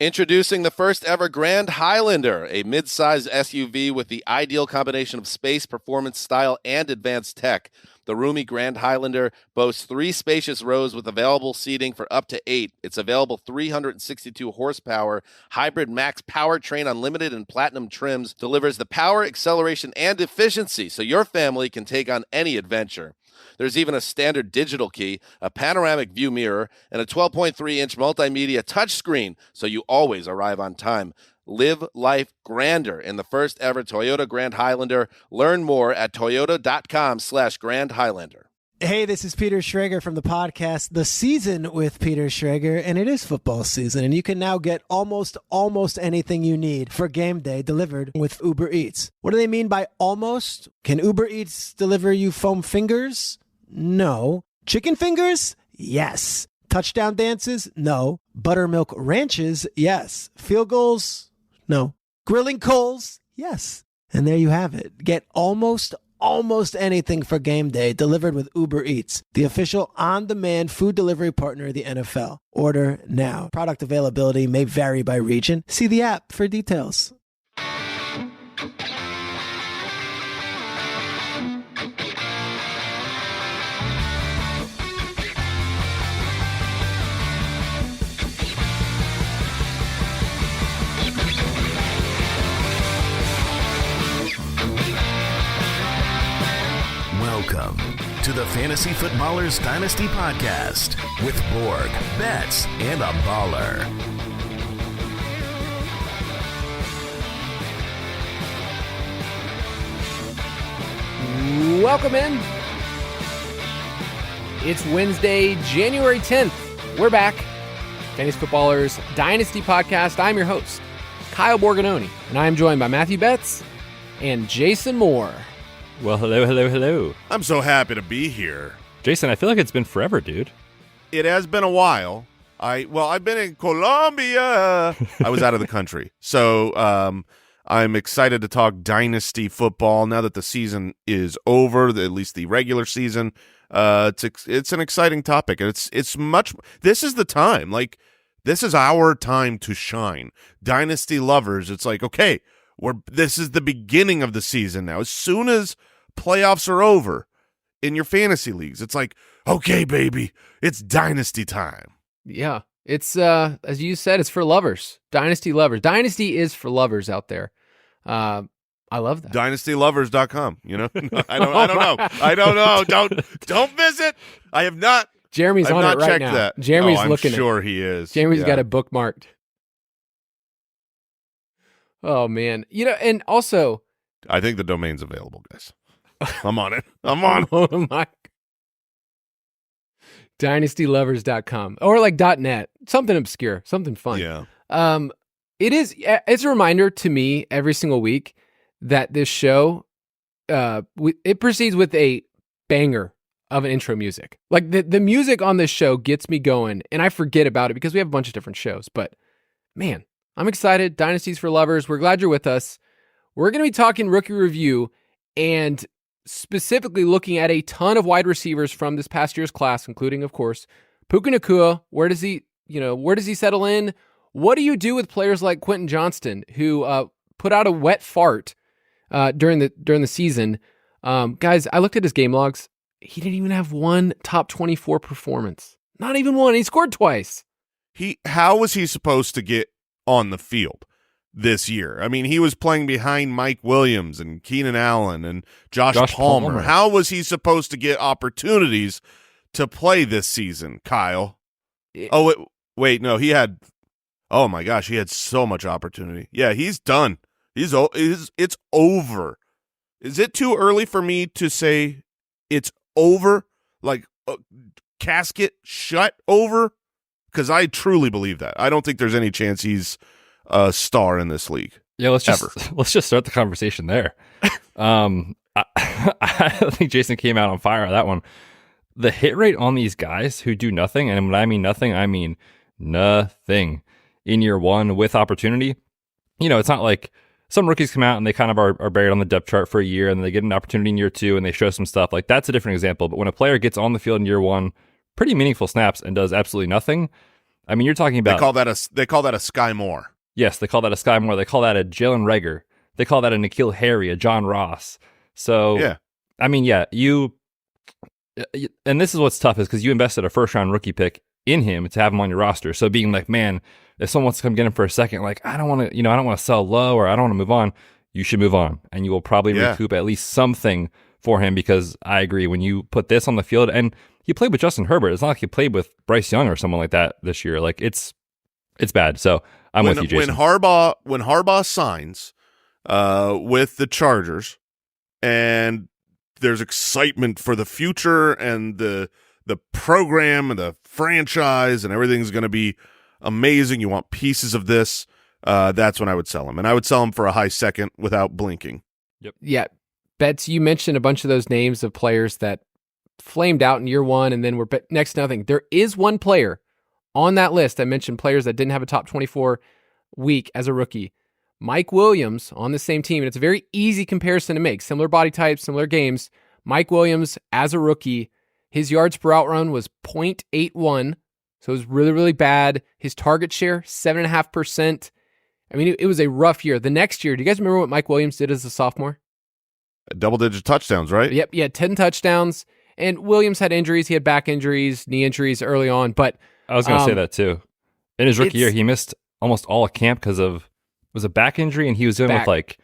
Introducing the first ever Grand Highlander, a mid-size SUV with the ideal combination of space, performance, style, and advanced tech. The roomy Grand Highlander boasts 3 spacious rows with available seating for up to 8. Its available 362 horsepower hybrid max powertrain, unlimited and platinum trims, delivers the power, acceleration, and efficiency so your family can take on any adventure. There's even a standard digital key, a panoramic view mirror, and a 12.3-inch multimedia touchscreen, so you always arrive on time. Live life grander in the first ever Toyota Grand Highlander. Learn more at toyota.com/Grand Highlander. Hey, this is Peter Schrager from the podcast The Season with Peter Schrager, and it is football season, and you can now get almost anything you need for game day delivered with Uber Eats. What do they mean by almost? Can Uber Eats deliver you foam fingers? No. Chicken fingers? Yes. Touchdown dances? No. Buttermilk ranches? Yes. Field goals? No. Grilling coals? Yes. And there you have it. Get almost anything for game day delivered with Uber Eats, the official on-demand food delivery partner of the NFL. Order now. Product availability may vary by region. See the app for details. Welcome to the Fantasy Footballers Dynasty Podcast with Borg, Betz, and a baller. Welcome in. It's Wednesday, January 10th. We're back. Fantasy Footballers Dynasty Podcast. I'm your host, Kyle Borganoni, and I am joined by Matthew Betz and Jason Moore. Well, hello. I'm so happy to be here. Jason, I feel like it's been forever, dude. It has been a while. I've been in Colombia. I was out of the country. So I'm excited to talk Dynasty football now that the season is over, at least the regular season. It's an exciting topic. And this is the time. Like, this is our time to shine. Dynasty lovers, it's like, okay, this is the beginning of the season now. As soon as playoffs are over in your fantasy leagues, it's like, okay, baby, it's Dynasty time. Yeah, it's as you said, it's for lovers, Dynasty lovers. Dynasty is for lovers out there. I love that. DynastyLovers.com. You know, I don't know. Don't visit. I have not. Jeremy's on it right now. That. Jeremy's I'm looking. Sure, he is. Jeremy's got it bookmarked. Oh man, and also, I think the domain's available, guys. I'm on it. I'm on. Oh my. DynastyLovers.com or like .net, something obscure, something fun. Yeah. It's a reminder to me every single week that this show, it proceeds with a banger of an intro music. Like the music on this show gets me going, and I forget about it because we have a bunch of different shows. But man, I'm excited. Dynasties for lovers. We're glad you're with us. We're going to be talking rookie review and specifically looking at a ton of wide receivers from this past year's class, including, of course, Puka Nacua. Where does he settle in? What do you do with players like Quentin Johnston, who put out a wet fart during the season? Guys, I looked at his game logs. He didn't even have one top 24 performance. Not even one. He scored twice. How was he supposed to get on the field this year? I mean, he was playing behind Mike Williams and Keenan Allen and Josh Palmer. How was he supposed to get opportunities to play this season, Kyle? No, he had. Oh my gosh, he had so much opportunity. Yeah, he's done. It's over. Is it too early for me to say it's over? Like casket shut over? Because I truly believe that. I don't think there's any chance he's a star in this league. Yeah, let's just start the conversation there. I think Jason came out on fire on that one. The hit rate on these guys who do nothing, and when I mean nothing, I mean nothing in year one with opportunity. It's not like some rookies come out and they kind of are buried on the depth chart for a year and then they get an opportunity in year two and they show some stuff. Like, that's a different example. But when a player gets on the field in year one, pretty meaningful snaps and does absolutely nothing, I mean, you're talking about they call that a Sky Moore. Yes, they call that a Sky Moore. They call that a Jalen Reagor. They call that a N'Keal Harry, a John Ross. So, yeah. I mean, yeah, and this is what's tough is because you invested a first-round rookie pick in him to have him on your roster. So being like, man, if someone wants to come get him for a second, like, I don't want to sell low or I don't want to move on, you should move on. And you will probably recoup at least something for him because I agree, when you put this on the field, and he played with Justin Herbert. It's not like he played with Bryce Young or someone like that this year. Like, it's bad. So I'm with you, Jason. When Harbaugh signs with the Chargers and there's excitement for the future and the program and the franchise and everything's going to be amazing, you want pieces of this, that's when I would sell him. And I would sell him for a high second without blinking. Yep. Yeah. Betz, you mentioned a bunch of those names of players that flamed out in year one and then were next to nothing. There is one player on that list. I mentioned players that didn't have a top 24 week as a rookie. Mike Williams on the same team, and it's a very easy comparison to make. Similar body types, similar games. Mike Williams, as a rookie, his yards per out run was 0.81, so it was really, really bad. His target share, 7.5%. I mean, it was a rough year. The next year, do you guys remember what Mike Williams did as a sophomore? Double-digit touchdowns, right? Yep, he had 10 touchdowns, and Williams had injuries. He had back injuries, knee injuries early on, but I was going to say that too. In his rookie year, he missed almost all of camp because of was a back injury, and he was dealing with like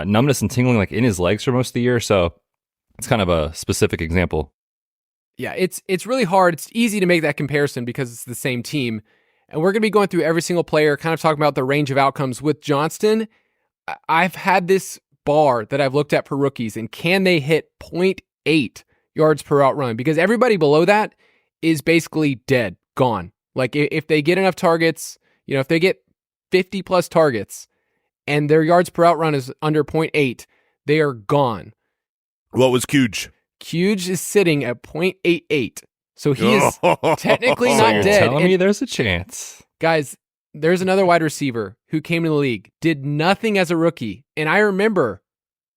numbness and tingling like in his legs for most of the year. So it's kind of a specific example. Yeah, it's really hard. It's easy to make that comparison because it's the same team. And we're going to be going through every single player, kind of talking about the range of outcomes. With Johnston, I've had this bar that I've looked at for rookies, and can they hit 0.8 yards per out run? Because everybody below that is basically dead, gone. Like if they get enough targets, if they get 50 plus targets and their yards per out run is under 0.8, they are gone. What was Quge? Quge is sitting at 0.88. So he is technically not you're dead. Telling me there's a chance. Guys, there's another wide receiver who came to the league, did nothing as a rookie. And I remember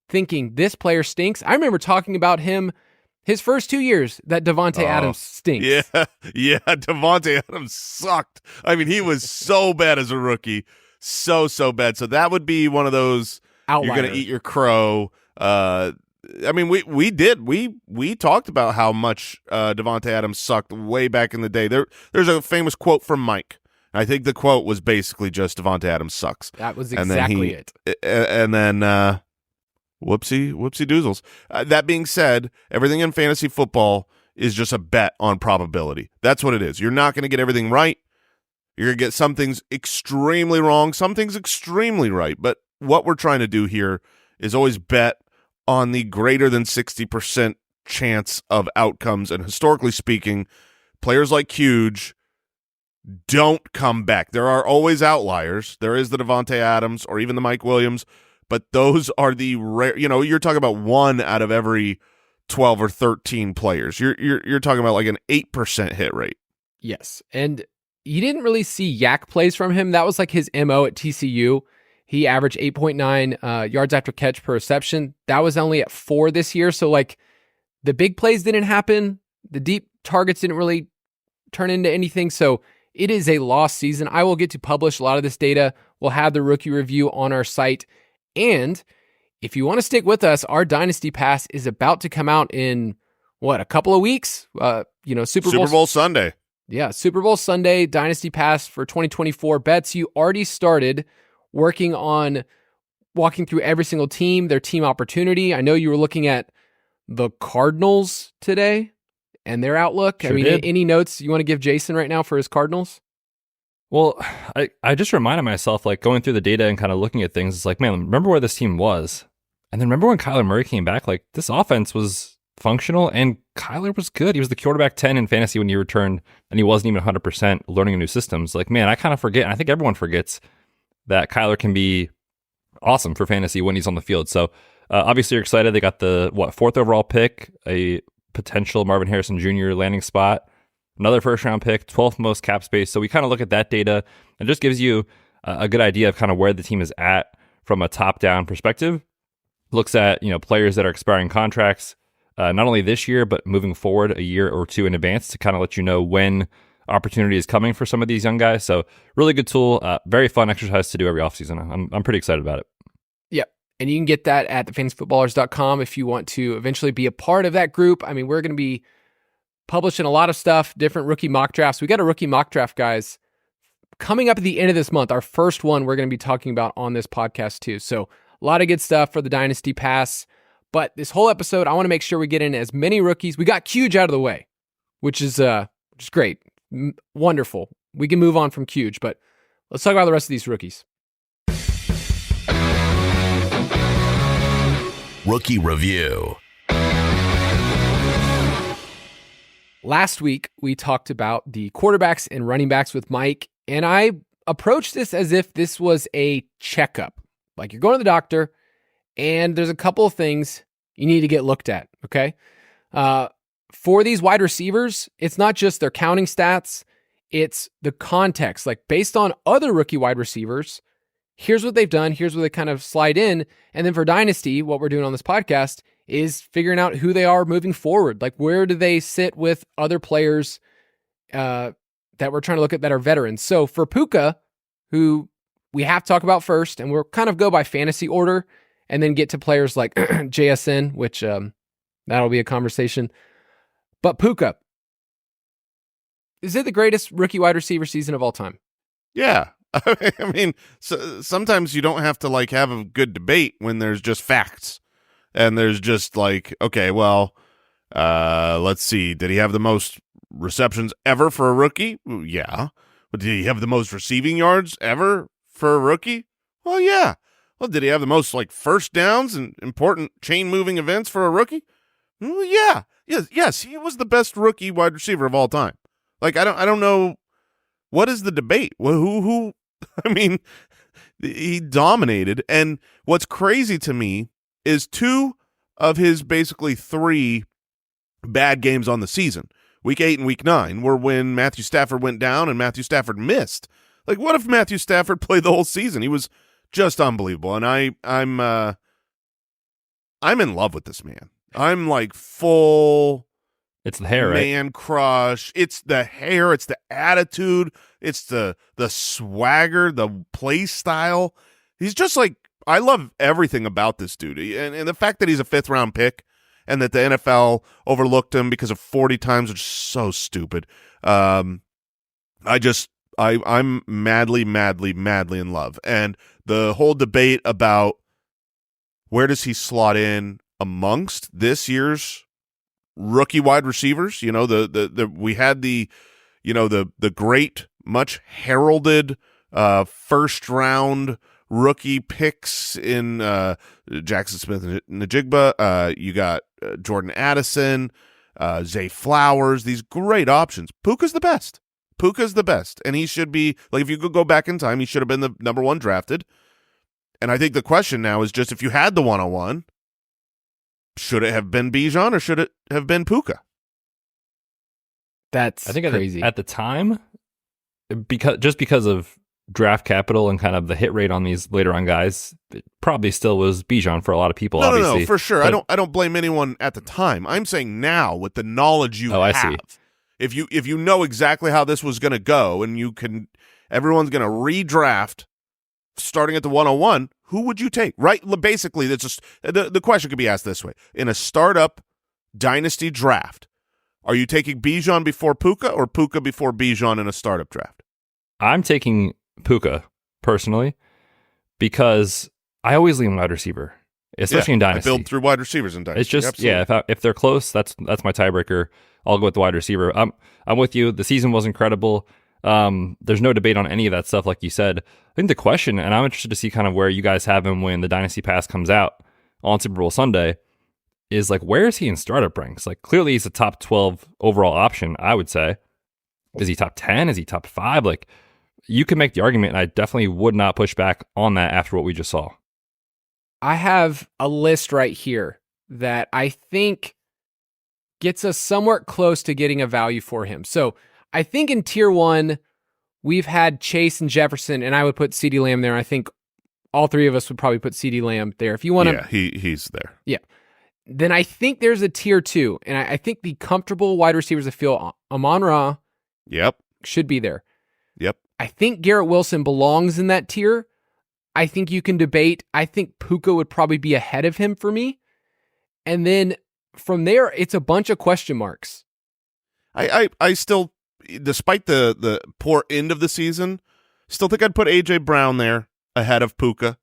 thinking, this player stinks. I remember talking about him his first 2 years, that Davante Adams stinks. Yeah, Davante Adams sucked. I mean, he was so bad as a rookie. So bad. So that would be one of those outlier. You're going to eat your crow. I mean, we talked about how much Davante Adams sucked way back in the day. There's a famous quote from Mike. I think the quote was basically just Davante Adams sucks. That was exactly it. And then whoopsie doozles. That being said, everything in fantasy football is just a bet on probability. That's what it is. You're not going to get everything right. You're going to get some things extremely wrong, some things extremely right. But what we're trying to do here is always bet on the greater than 60% chance of outcomes. And historically speaking, players like Quge don't come back. There are always outliers. There is the Davante Adams or even the Mike Williams, but those are the rare. You're talking about 1 out of every 12 or 13 players. You're talking about like an 8% hit rate. Yes, and you didn't really see yak plays from him. That was like his MO at TCU. He averaged 8.9 yards after catch per reception. That was only at 4 this year. So like the big plays didn't happen. The deep targets didn't really turn into anything. So it is a lost season. I will get to publish a lot of this data. We'll have the rookie review on our site. And if you want to stick with us, our Dynasty Pass is about to come out in, a couple of weeks? Super Bowl Sunday. Yeah, Super Bowl Sunday, Dynasty Pass for 2024. Betz, you already started working on walking through every single team, their team opportunity. I know you were looking at the Cardinals today and their outlook. Sure did. Any notes you want to give Jason right now for his Cardinals? Well, I just reminded myself, like going through the data and kind of looking at things, it's like, man, remember where this team was? And then remember when Kyler Murray came back? Like this offense was functional and Kyler was good. He was the quarterback 10 in fantasy when he returned and he wasn't even 100% learning new systems. Like, man, I kind of forget, and I think everyone forgets that Kyler can be awesome for fantasy when he's on the field. So obviously you're excited. They got the 4th overall pick, a potential Marvin Harrison Jr. landing spot, another first round pick, 12th most cap space. So we kind of look at that data and just gives you a good idea of kind of where the team is at from a top down perspective. Looks at, players that are expiring contracts, not only this year, but moving forward a year or two in advance to kind of let you know when opportunity is coming for some of these young guys. So really good tool, very fun exercise to do every offseason. I'm pretty excited about it. Yep. And you can get that at thefantasyfootballers.com if you want to eventually be a part of that group. I mean, we're going to be publishing a lot of stuff, different rookie mock drafts. We got a rookie mock draft, guys, coming up at the end of this month. Our first one we're going to be talking about on this podcast too. So a lot of good stuff for the Dynasty Pass. But this whole episode, I want to make sure we get in as many rookies. We got Quge out of the way, which is great. Wonderful. We can move on from Quge, but let's talk about the rest of these rookies. Rookie Review. Last week, we talked about the quarterbacks and running backs with Mike, and I approached this as if this was a checkup. Like you're going to the doctor, and there's a couple of things you need to get looked at, okay? For these wide receivers, it's not just their counting stats, it's the context. Like based on other rookie wide receivers, here's what they've done, here's where they kind of slide in. And then for Dynasty, what we're doing on this podcast is figuring out who they are moving forward. Like where do they sit with other players that we're trying to look at that are veterans. So for Puka, who we have to talk about first, and we'll kind of go by fantasy order and then get to players like JSN, which that'll be a conversation. But Puka, is it the greatest rookie wide receiver season of all time? Yeah. I mean, sometimes you don't have to like have a good debate when there's just facts and there's just like, okay, well, let's see. Did he have the most receptions ever for a rookie? Yeah. But did he have the most receiving yards ever for a rookie? Well, yeah. Well, did he have the most like first downs and important chain moving events for a rookie? Well, yeah. Yes, he was the best rookie wide receiver of all time. Like I don't know what is the debate. Well, who I mean, he dominated, and what's crazy to me is 2 of his basically 3 bad games on the season, week 8 and week 9, were when Matthew Stafford went down and Matthew Stafford missed. Like what if Matthew Stafford played the whole season? He was just unbelievable, and I'm in love with this man. I'm like full. It's the hair, man right? crush. It's the hair. It's the attitude. It's the swagger, the play style. He's just like, I love everything about this dude. And the fact that he's a 5th round pick and that the NFL overlooked him because of 40 times is so stupid. I'm madly in love. And the whole debate about where does he slot in amongst this year's rookie wide receivers, you know, we had the great, much heralded first round rookie picks in Jaxon Smith-Njigba. You got Jordan Addison, Zay Flowers, these great options. Puka's the best. And he should be, like, if you could go back in time, he should have been the number 1 drafted. And I think the question now is just if you had the 101, should it have been Bijan or should it have been Puka? That's I think crazy. At the time, because of draft capital and kind of the hit rate on these later on guys, it probably still was Bijan for a lot of people. No, for sure. But I don't blame anyone at the time. I'm saying now with the knowledge you have. I see. If you know exactly how this was going to go and everyone's going to redraft starting at the 101, who would you take? Right? Basically, that's just the question could be asked this way. In a startup dynasty draft, are you taking Bijan before Puka or Puka before Bijan in a startup draft? I'm taking Puka personally because I always lean wide receiver, especially in Dynasty. I build through wide receivers in Dynasty. It's just, absolutely. if they're close, that's my tiebreaker. I'll go with the wide receiver. I'm with you. The season was incredible. There's no debate on any of that stuff, like you said. I think the question, and I'm interested to see kind of where you guys have him when the Dynasty Pass comes out on Super Bowl Sunday, is like, where is he in startup ranks? Like, clearly he's a top 12 overall option, I would say. Is he top 10? Is he top 5? Like, you can make the argument, and I definitely would not push back on that after what we just saw. I have a list right here that I think gets us somewhat close to getting a value for him. So I think in tier 1, we've had Chase and Jefferson, and I would put CeeDee Lamb there. I think all 3 of us would probably put CeeDee Lamb there. If you want to, yeah, he's there. Yeah. Then I think there's a tier 2, and I think the comfortable wide receivers that feel Amon-Ra, yep, should be there. Yep. I think Garrett Wilson belongs in that tier. I think you can debate. I think Puka would probably be ahead of him for me. And then from there, it's a bunch of question marks. I still, despite the poor end of the season, still think I'd put A.J. Brown there ahead of Puka.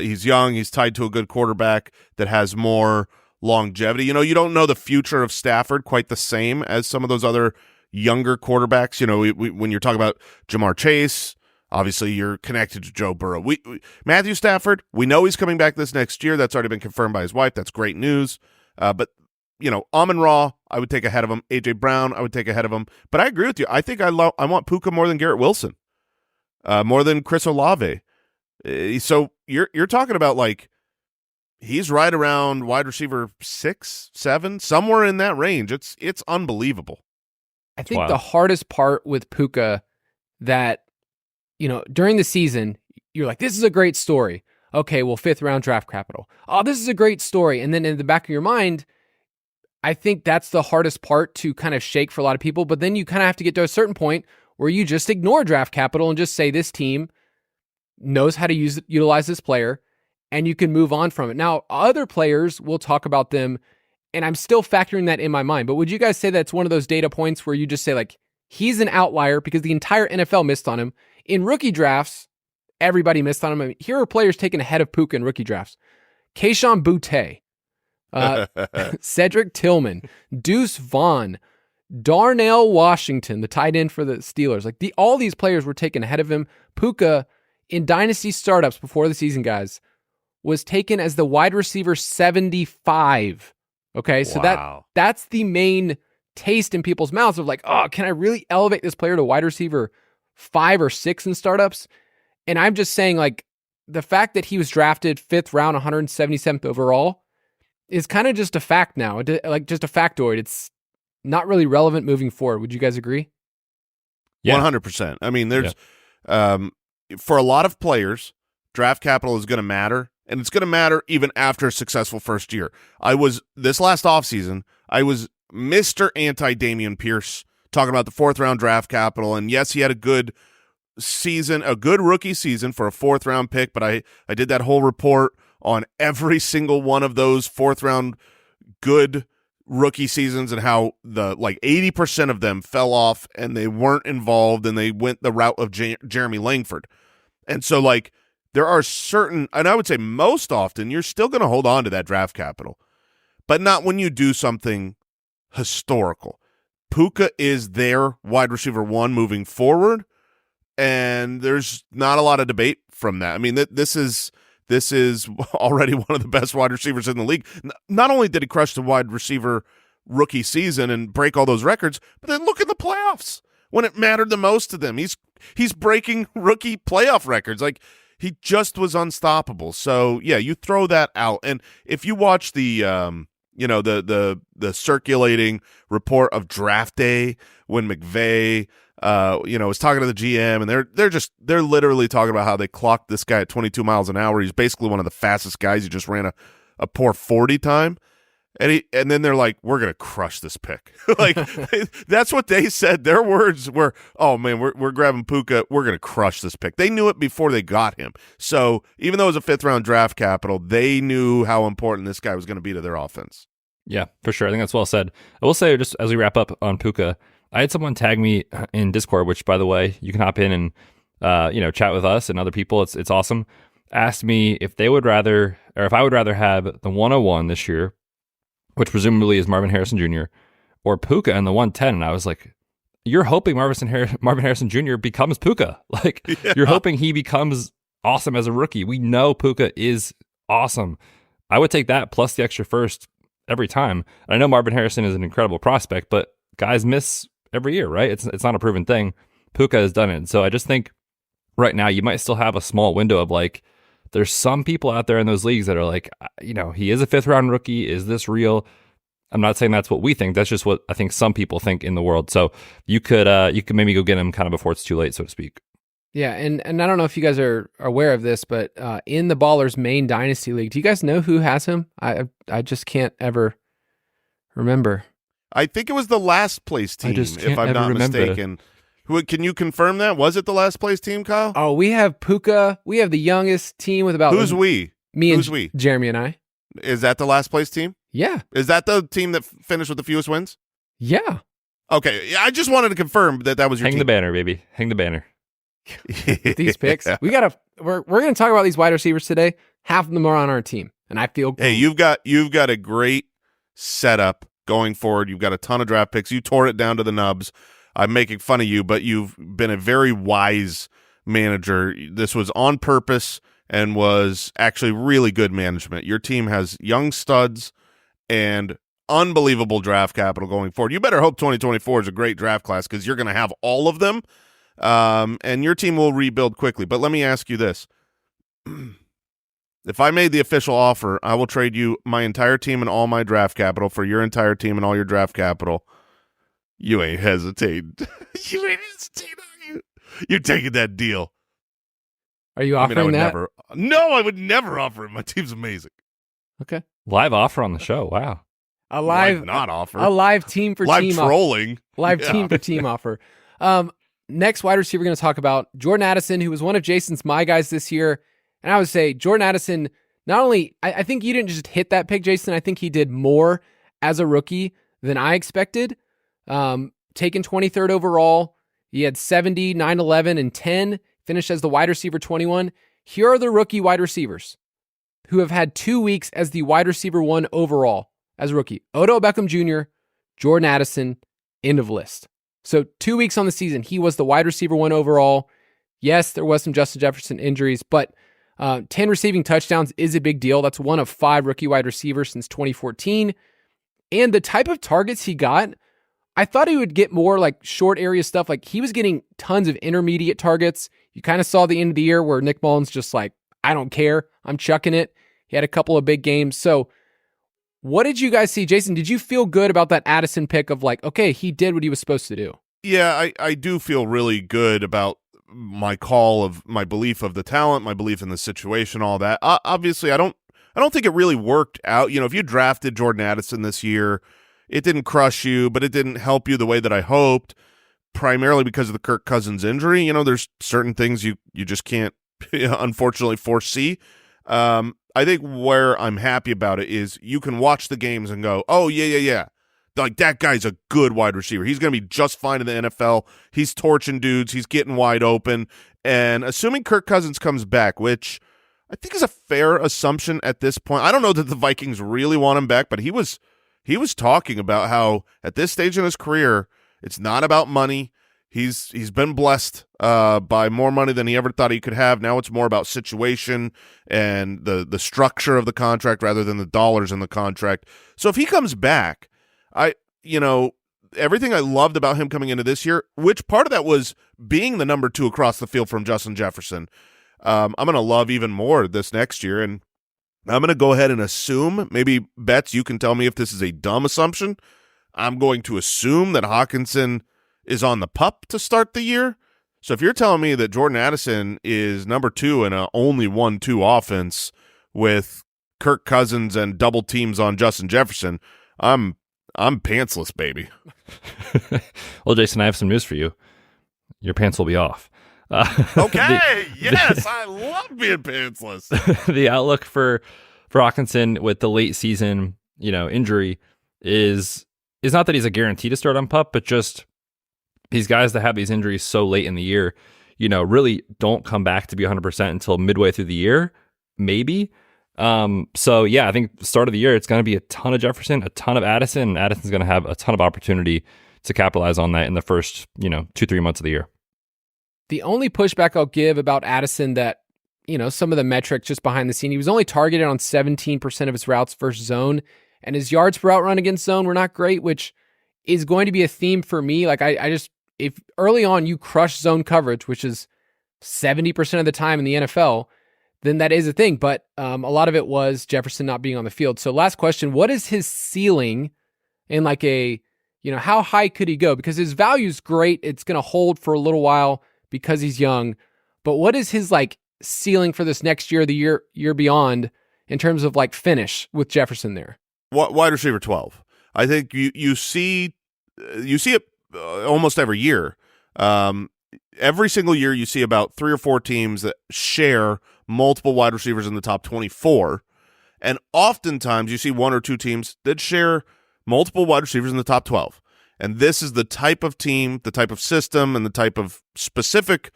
He's young. He's tied to a good quarterback that has more longevity. You know, you don't know the future of Stafford quite the same as some of those other younger quarterbacks. You know, when you're talking about Jamar Chase, obviously you're connected to Joe Burrow. Matthew Stafford, we know he's coming back this next year. That's already been confirmed by his wife. That's great news. But, you know, Amon-Ra, I would take ahead of him. A.J. Brown, I would take ahead of him. But I agree with you. I think I want Puka more than Garrett Wilson, more than Chris Olave. So you're talking about, like, he's right around wide receiver 6, 7, somewhere in that range. It's unbelievable. I think the hardest part with Puka that, you know, during the season, you're like, this is a great story. Okay, well, 5th round draft capital. Oh, this is a great story. And then in the back of your mind, I think that's the hardest part to kind of shake for a lot of people. But then you kind of have to get to a certain point where you just ignore draft capital and just say this team knows how to utilize this player, and you can move on from it. Now, other players, we'll talk about them, and I'm still factoring that in my mind. But would you guys say that's one of those data points where you just say, like, he's an outlier because the entire NFL missed on him? In rookie drafts, everybody missed on him. I mean, here are players taken ahead of Puka in rookie drafts. Kayshon Boutte, Cedric Tillman, Deuce Vaughn, Darnell Washington, the tight end for the Steelers. Like, all these players were taken ahead of him. Puka, in Dynasty startups before the season, guys, was taken as the wide receiver 75. Okay, so that's the main taste in people's mouths of, like, oh, can I really elevate this player to wide receiver 5 or 6 in startups? And I'm just saying, like, the fact that he was drafted 5th round, 177th overall is kind of just a fact now, like just a factoid. It's not really relevant moving forward. Would you guys agree? Yeah. 100%. I mean, there's for a lot of players, draft capital is going to matter, and it's going to matter even after a successful first year. This last offseason, I was Mr. Anti-Damian Pierce, talking about the 4th round draft capital, and yes, he had a good season, a good rookie season for a 4th round pick, but I did that whole report on every single one of those 4th round good rookie seasons and how the 80% of them fell off and they weren't involved and they went the route of Jeremy Langford. And so, like, there are certain, and I would say most often, you're still going to hold on to that draft capital, but not when you do something historical. Puka is their wide receiver 1 moving forward, and there's not a lot of debate from that. I mean, this is already one of the best wide receivers in the league. Not only did he crush the wide receiver rookie season and break all those records, but then look at the playoffs when it mattered the most to them. He's breaking rookie playoff records. Like, he just was unstoppable. So yeah, you throw that out, and if you watch the the circulating report of draft day when McVay was talking to the GM, and they're literally talking about how they clocked this guy at 22 miles an hour. He's basically one of the fastest guys. He just ran a poor 40 time. And then they're like, we're going to crush this pick. Like, that's what they said. Their words were, oh man, we're grabbing Puka. We're going to crush this pick. They knew it before they got him. So even though it was a 5th round draft capital, they knew how important this guy was going to be to their offense. Yeah, for sure. I think that's well said. I will say, just as we wrap up on Puka, I had someone tag me in Discord, which, by the way, you can hop in and chat with us and other people. It's awesome. Asked me if they would rather, or if I would rather have the 101 this year, which presumably is Marvin Harrison Jr., or Puka in the 110. And I was like, you're hoping Marvin Harrison Jr. becomes Puka. Like, You're hoping he becomes awesome as a rookie. We know Puka is awesome. I would take that plus the extra first every time. And I know Marvin Harrison is an incredible prospect, but guys miss every year, right? It's not a proven thing. Puka has done it. So I just think right now you might still have a small window of, like, there's some people out there in those leagues that are like, he is a 5th round rookie. Is this real? I'm not saying that's what we think. That's just what I think some people think in the world. So you could maybe go get him kind of before it's too late, so to speak. Yeah, and I don't know if you guys are aware of this, but in the Ballers main Dynasty League, do you guys know who has him? I just can't ever remember. I think it was the last place team, if I'm not mistaken. Can you confirm that? Was it the last place team, Kyle? Oh, we have Puka. We have the youngest team with about. Who's we? Me Who's and we? Jeremy and I. Is that the last place team? Yeah. Is that the team that finished with the fewest wins? Yeah. Okay. I just wanted to confirm that was your Hang team. the banner, baby. Hang the banner. These picks. We're going to talk about these wide receivers today. Half of them are on our team, and I feel. Hey, you've got a great setup going forward. You've got a ton of draft picks. You tore it down to the nubs. I'm making fun of you, but you've been a very wise manager. This was on purpose and was actually really good management. Your team has young studs and unbelievable draft capital going forward. You better hope 2024 is a great draft class because you're going to have all of them, and your team will rebuild quickly. But let me ask you this. If I made the official offer, I will trade you my entire team and all my draft capital for your entire team and all your draft capital. You ain't hesitating. You ain't hesitating, are you? You're taking that deal. Are you offering that? No, I would never offer it. My team's amazing. Okay. Live offer on the show. Wow. A live not offer. A live team for live team trolling. Live team for team offer. Next wide receiver we're going to talk about, Jordan Addison, who was one of Jason's my guys this year. And I would say Jordan Addison, not only, I think you didn't just hit that pick, Jason. I think he did more as a rookie than I expected. Taken 23rd overall. He had 70, 9, 11, and 10. Finished as the wide receiver 21. Here are the rookie wide receivers who have had 2 weeks as the wide receiver 1 overall as a rookie. Odell Beckham Jr., Jordan Addison, end of list. So 2 weeks on the season, he was the wide receiver 1 overall. Yes, there was some Justin Jefferson injuries, but 10 receiving touchdowns is a big deal. That's one of 5 rookie wide receivers since 2014. And the type of targets he got, I thought he would get more like short area stuff. Like he was getting tons of intermediate targets. You kind of saw the end of the year where Nick Mullins just like, I don't care. I'm chucking it. He had a couple of big games. So what did you guys see? Jason, did you feel good about that Addison pick of like, okay, he did what he was supposed to do? Yeah, I do feel really good about my call of my belief of the talent, my belief in the situation, all that. Obviously, I don't think it really worked out. You know, if you drafted Jordan Addison this year, it didn't crush you, but it didn't help you the way that I hoped, primarily because of the Kirk Cousins injury. You know, there's certain things you just can't, unfortunately, foresee. I think where I'm happy about it is you can watch the games and go, oh, yeah. Like, that guy's a good wide receiver. He's going to be just fine in the NFL. He's torching dudes. He's getting wide open. And assuming Kirk Cousins comes back, which I think is a fair assumption at this point. I don't know that the Vikings really want him back, but he was talking about how at this stage in his career, it's not about money. He's been blessed by more money than he ever thought he could have. Now it's more about situation and the structure of the contract rather than the dollars in the contract. So if he comes back, everything I loved about him coming into this year, which part of that was being the number 2 across the field from Justin Jefferson, I'm going to love even more this next year. And I'm going to go ahead and assume, maybe Betz, you can tell me if this is a dumb assumption. I'm going to assume that Hawkinson is on the pup to start the year. So if you're telling me that Jordan Addison is number 2 in a only 1-2 offense with Kirk Cousins and double teams on Justin Jefferson, I'm pantsless, baby. Well, Jason, I have some news for you. Your pants will be off. Okay, yes, I love being pantsless. The outlook for Hawkinson with the late season, injury is not that he's a guarantee to start on PUP, but just these guys that have these injuries so late in the year, really don't come back to be 100% until midway through the year, maybe. So yeah, I think the start of the year, it's going to be a ton of Jefferson, a ton of Addison, and Addison's going to have a ton of opportunity to capitalize on that in the first, 2-3 months of the year. The only pushback I'll give about Addison that, some of the metrics just behind the scene, he was only targeted on 17% of his routes versus zone, and his yards per route run against zone were not great, which is going to be a theme for me. Like if early on you crush zone coverage, which is 70% of the time in the NFL, then that is a thing. But a lot of it was Jefferson not being on the field. So last question, what is his ceiling in like how high could he go? Because his value is great. It's going to hold for a little while because he's young. But what is his like ceiling for this next year, the year beyond, in terms of like finish with Jefferson there? Wide receiver 12. I think you see it almost every year. Every single year you see about 3 or 4 teams that share multiple wide receivers in the top 24, and oftentimes you see 1 or 2 teams that share multiple wide receivers in the top 12. And this is the type of team, the type of system, and the type of specific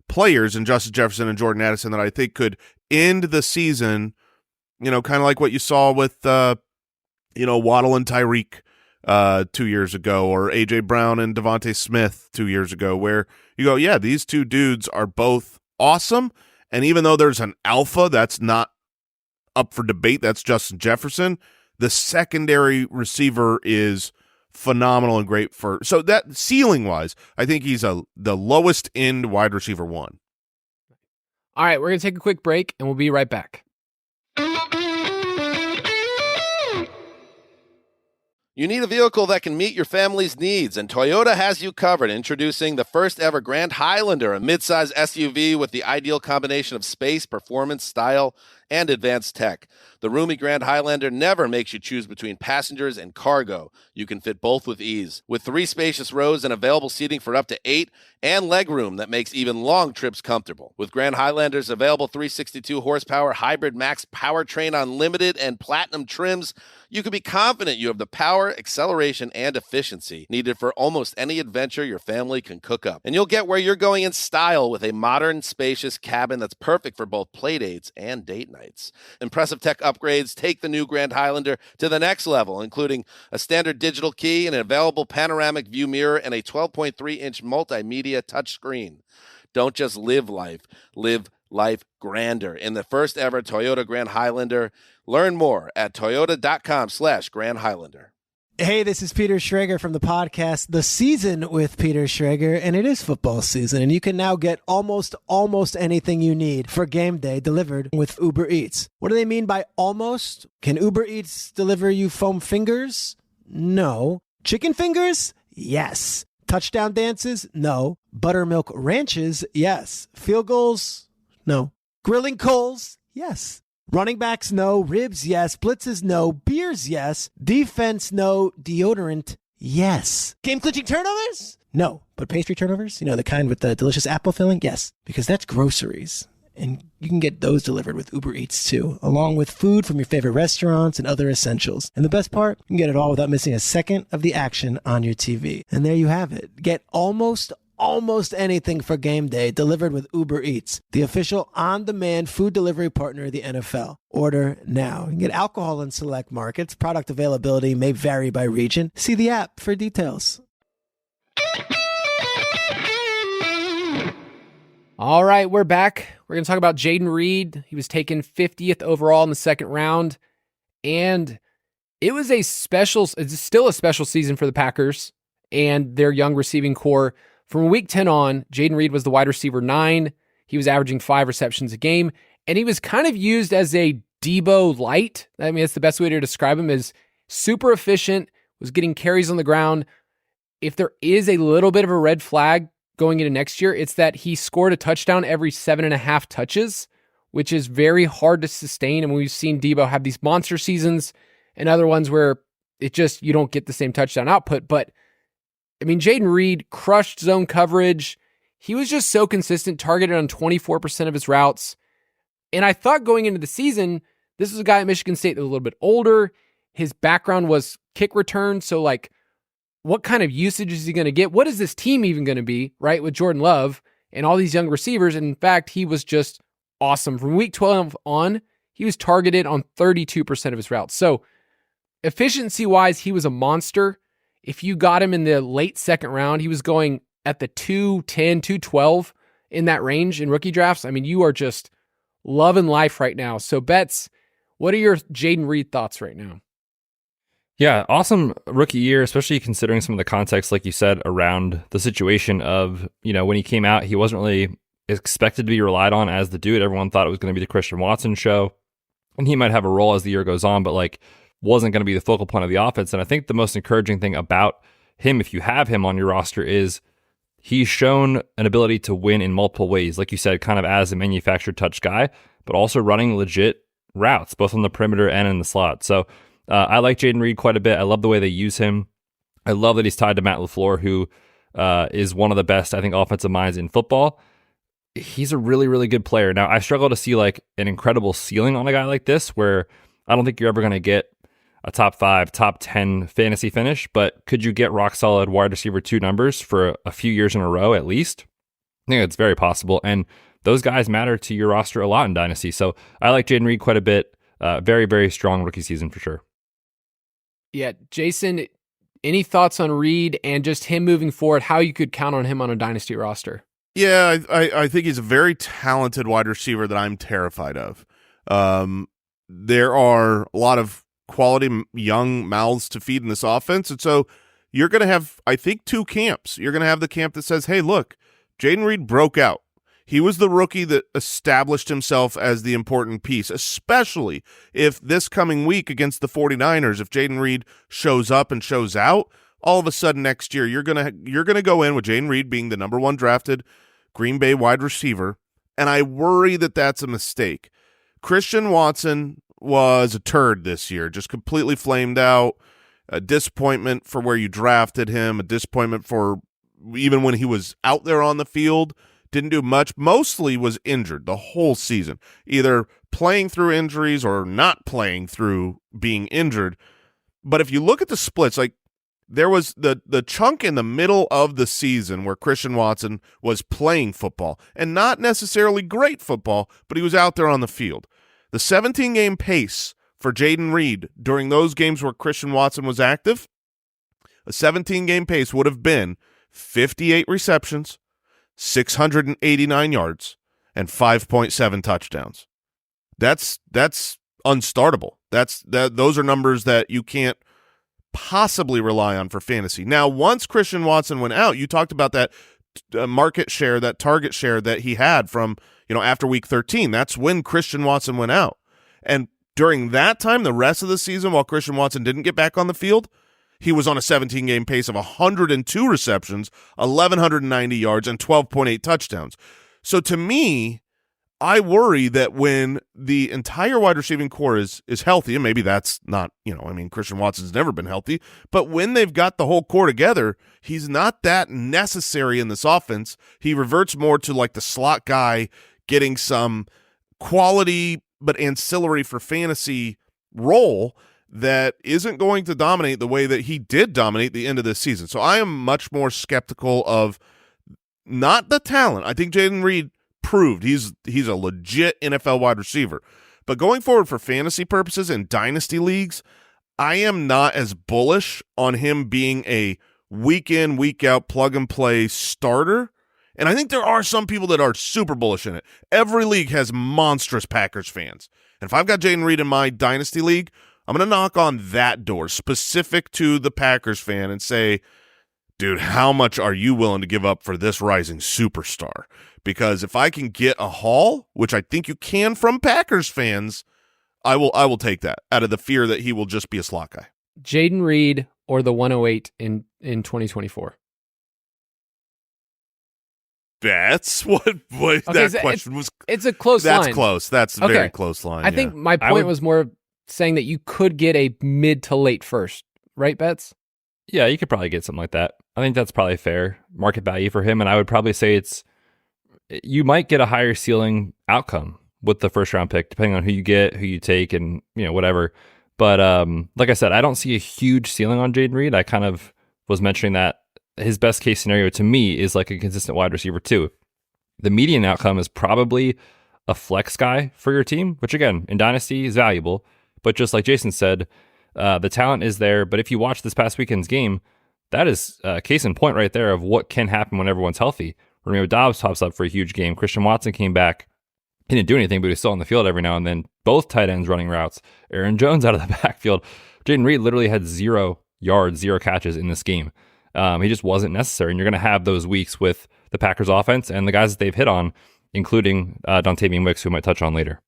players in Justin Jefferson and Jordan Addison that I think could end the season, kind of like what you saw with, Waddle and Tyreek 2 years ago, or A.J. Brown and Devontae Smith 2 years ago, where you go, yeah, these two dudes are both awesome, and even though there's an alpha that's not up for debate, that's Justin Jefferson, the secondary receiver is phenomenal and great so that ceiling-wise, I think he's the lowest end wide receiver 1. All right, we're going to take a quick break, and we'll be right back. You need a vehicle that can meet your family's needs, and Toyota has you covered. Introducing the first ever Grand Highlander, a midsize SUV with the ideal combination of space, performance, style, and advanced tech. The roomy Grand Highlander never makes you choose between passengers and cargo. You can fit both with ease. With 3 spacious rows and available seating for up to 8, and legroom that makes even long trips comfortable. With Grand Highlander's available 362 horsepower hybrid max powertrain unlimited and platinum trims, you can be confident you have the power, acceleration, and efficiency needed for almost any adventure your family can cook up. And you'll get where you're going in style with a modern, spacious cabin that's perfect for both playdates and date nights. Impressive tech upgrades take the new Grand Highlander to the next level, including a standard digital key, an available panoramic view mirror, and a 12.3-inch multimedia touchscreen. Don't just live life grander in the first ever Toyota Grand Highlander. Learn more at toyota.com/Grand Highlander. Hey, this is Peter Schrager from the podcast The Season with Peter Schrager, and it is football season, and you can now get almost anything you need for game day delivered with Uber Eats. What do they mean by almost? Can Uber Eats deliver you foam fingers? No. Chicken fingers? Yes. Touchdown dances? No. Buttermilk ranches? Yes. Field goals? No. Grilling coals? Yes. Running backs? No. Ribs? Yes. Blitzes? No. Beers? Yes. Defense? No. Deodorant? Yes. Game-clinching turnovers? No. But pastry turnovers? The kind with the delicious apple filling? Yes. Because that's groceries. And you can get those delivered with Uber Eats too, along with food from your favorite restaurants and other essentials. And the best part, you can get it all without missing a second of the action on your TV. And there you have it. Get almost anything for game day delivered with Uber Eats, the official on-demand food delivery partner of the NFL. Order now. You can get alcohol in select markets. Product availability may vary by region. See the app for details. All right, we're back. We're going to talk about Jayden Reed. He was taken 50th overall in the second round, and it's still a special season for the Packers and their young receiving core. From week 10 on, Jayden Reed was the wide receiver 9. He was averaging 5 receptions a game, and he was kind of used as a Debo light. I mean, that's the best way to describe him, is super efficient, was getting carries on the ground. If there is a little bit of a red flag going into next year, it's that he scored a touchdown every 7.5 touches, which is very hard to sustain. And we've seen Debo have these monster seasons and other ones where you don't get the same touchdown output. But I mean, Jayden Reed crushed zone coverage. He was just so consistent, targeted on 24% of his routes. And I thought going into the season, this was a guy at Michigan State that was a little bit older. His background was kick return. So what kind of usage is he going to get? What is this team even going to be, right, with Jordan Love and all these young receivers? And in fact, he was just awesome. From week 12 on, he was targeted on 32% of his routes. So efficiency-wise, he was a monster. If you got him in the late second round, he was going at the 210, 212 in that range in rookie drafts. I mean, you are just loving life right now. So Betz, what are your Jayden Reed thoughts right now? Yeah, awesome rookie year, especially considering some of the context, like you said, around the situation of, when he came out, he wasn't really expected to be relied on as the dude. Everyone thought it was going to be the Christian Watson show, and he might have a role as the year goes on, but wasn't going to be the focal point of the offense. And I think the most encouraging thing about him, if you have him on your roster, is he's shown an ability to win in multiple ways, like you said, kind of as a manufactured touch guy, but also running legit routes, both on the perimeter and in the slot. So I like Jayden Reed quite a bit. I love the way they use him. I love that he's tied to Matt LaFleur, who is one of the best, I think, offensive minds in football. He's a really, really good player. Now, I struggle to see like an incredible ceiling on a guy like this, where I don't think you're ever going to get a top 5, top 10 fantasy finish, but could you get rock solid wide receiver 2 numbers for a few years in a row at least? I think it's very possible. And those guys matter to your roster a lot in Dynasty. So I like Jayden Reed quite a bit. Very, very strong rookie season for sure. Yeah, Jason, any thoughts on Reed and just him moving forward, how you could count on him on a Dynasty roster? Yeah, I think he's a very talented wide receiver that I'm terrified of. There are a lot of quality young mouths to feed in this offense, and so you're going to have, I think, 2 camps. You're going to have the camp that says, hey, look, Jayden Reed broke out. He was the rookie that established himself as the important piece, especially if this coming week against the 49ers, if Jayden Reed shows up and shows out, all of a sudden next year you're gonna go in with Jayden Reed being the number 1 drafted Green Bay wide receiver, and I worry that that's a mistake. Christian Watson was a turd this year, just completely flamed out, a disappointment for where you drafted him, a disappointment for even when he was out there on the field, didn't do much, mostly was injured the whole season, either playing through injuries or not playing through being injured. But if you look at the splits, like there was the chunk in the middle of the season where Christian Watson was playing football, and not necessarily great football, but he was out there on the field. The 17-game pace for Jayden Reed during those games where Christian Watson was active, a 17-game pace would have been 58 receptions, 689 yards, and 5.7 touchdowns. That's unstartable. Those are numbers that you can't possibly rely on for fantasy. Now, once Christian Watson went out, you talked about that market share, that target share that he had from, after week 13. That's when Christian Watson went out. And during that time, the rest of the season, while Christian Watson didn't get back on the field, he was on a 17-game pace of 102 receptions, 1,190 yards, and 12.8 touchdowns. So to me, I worry that when the entire wide receiving core is healthy, and maybe that's not, Christian Watson's never been healthy, but when they've got the whole core together, he's not that necessary in this offense. He reverts more to like the slot guy getting some quality but ancillary for fantasy role that isn't going to dominate the way that he did dominate the end of this season. So I am much more skeptical of not the talent. I think Jayden Reed proved he's a legit NFL wide receiver. But going forward for fantasy purposes in dynasty leagues, I am not as bullish on him being a week in, week out, plug-and-play starter. And I think there are some people that are super bullish in it. Every league has monstrous Packers fans. And if I've got Jayden Reed in my dynasty league, I'm going to knock on that door specific to the Packers fan and say, dude, how much are you willing to give up for this rising superstar? Because if I can get a haul, which I think you can from Packers fans, I will take that out of the fear that he will just be a slot guy. Jayden Reed or the 108 in 2024? That's what okay, that question was. It's a close line. That's close. That's a very close line. I think my point was more saying that you could get a mid to late first, right, Betz? Yeah, you could probably get something like that. I think that's probably fair market value for him, and I would probably say you might get a higher ceiling outcome with the first round pick, depending on who you get, who you take, and whatever. But like I said, I don't see a huge ceiling on Jayden Reed. I kind of was mentioning that his best case scenario to me is like a consistent wide receiver too. The median outcome is probably a flex guy for your team, which again, in Dynasty is valuable. But just like Jason said, the talent is there. But if you watch this past weekend's game, that is a case in point right there of what can happen when everyone's healthy. Romeo Doubs pops up for a huge game. Christian Watson came back. He didn't do anything, but he was still on the field every now and then. Both tight ends running routes. Aaron Jones out of the backfield. Jayden Reed literally had 0 yards, 0 catches in this game. He just wasn't necessary. And you're going to have those weeks with the Packers offense and the guys that they've hit on, including Dontavian Wicks, who we might touch on later.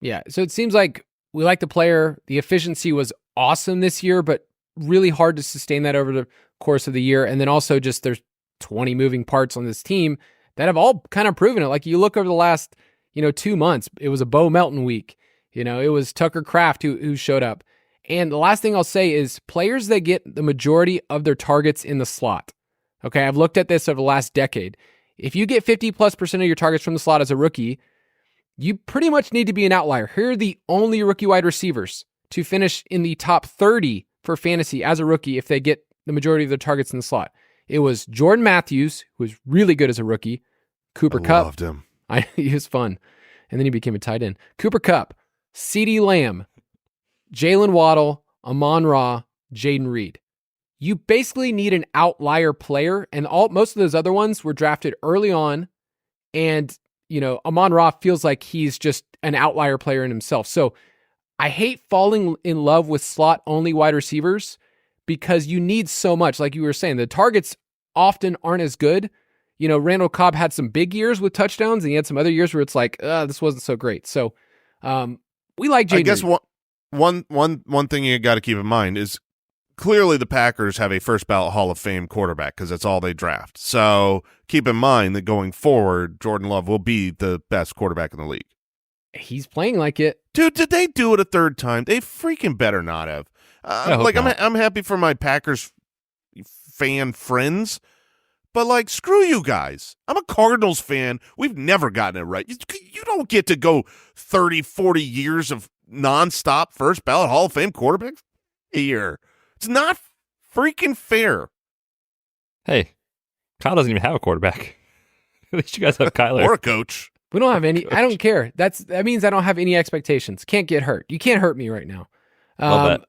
Yeah, so it seems like we like the player. The efficiency was awesome this year, but really hard to sustain that over the course of the year. And then also just there's 20 moving parts on this team that have all kind of proven it. Like you look over the last 2 months, it was a Bo Melton week. It was Tucker Kraft who showed up. And the last thing I'll say is players that get the majority of their targets in the slot, Okay, I've looked at this over the last decade. If you get 50+% of your targets from the slot as a rookie, you pretty much need to be an outlier. Here are the only rookie wide receivers to finish in the top 30 for fantasy as a rookie if they get the majority of their targets in the slot. It was Jordan Matthews, who was really good as a rookie. Cooper Kupp. Loved him. He was fun. And then he became a tight end. Cooper Kupp, CeeDee Lamb, Jalen Waddle, Amon-Ra, Jaden Reed. You basically need an outlier player, and most of those other ones were drafted early on, and Amon-Ra feels like he's just an outlier player in himself. So I hate falling in love with slot-only wide receivers because you need so much. Like you were saying, the targets often aren't as good. Randall Cobb had some big years with touchdowns, and he had some other years where it's like, this wasn't so great. So we like Jaden Reed. I guess one thing you got to keep in mind is clearly the Packers have a first ballot Hall of Fame quarterback because that's all they draft. So keep in mind that going forward, Jordan Love will be the best quarterback in the league. He's playing like it. Dude, did they do it a third time? They freaking better not have. I'm happy for my Packers fan friends, but screw you guys. I'm a Cardinals fan. We've never gotten it right. You don't get to go 30, 40 years of nonstop first ballot Hall of Fame quarterbacks here. It's not freaking fair. Hey, Kyle doesn't even have a quarterback. At least you guys have Kyler. Or a coach. We don't have any. I don't care. That means I don't have any expectations. Can't get hurt. You can't hurt me right now. Love that.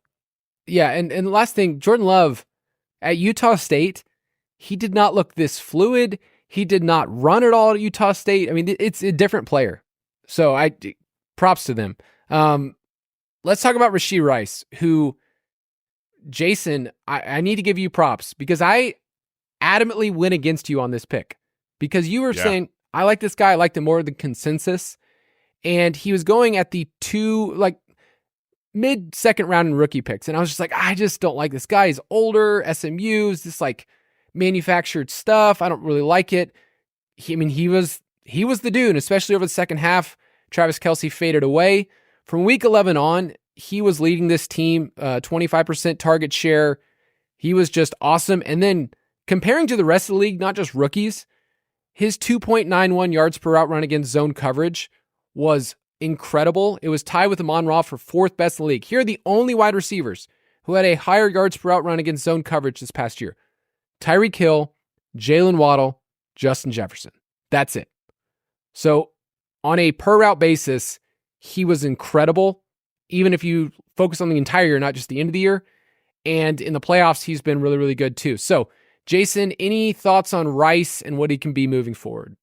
Yeah, and the last thing, Jordan Love at Utah State, he did not look this fluid. He did not run at all at Utah State. I mean, it's a different player. So props to them. Let's talk about Rashee Rice, who, Jason, I need to give you props because I adamantly went against you on this pick because you were saying, I like this guy. I liked him more than consensus. And he was going at the mid-second round in rookie picks. And I was just like, I just don't like this guy. He's older, SMU's, this manufactured stuff. I don't really like it. He was the dude, especially over the second half. Travis Kelce faded away. From week 11 on, he was leading this team, 25% target share. He was just awesome. And then comparing to the rest of the league, not just rookies, his 2.91 yards per route run against zone coverage was incredible. It was tied with Amon-Ra for fourth best in the league. Here are the only wide receivers who had a higher yards per route run against zone coverage this past year. Tyreek Hill, Jalen Waddle, Justin Jefferson. That's it. So on a per route basis, he was incredible, even if you focus on the entire year, not just the end of the year. And in the playoffs, he's been really, really good too. So, Jason, any thoughts on Rice and what he can be moving forward?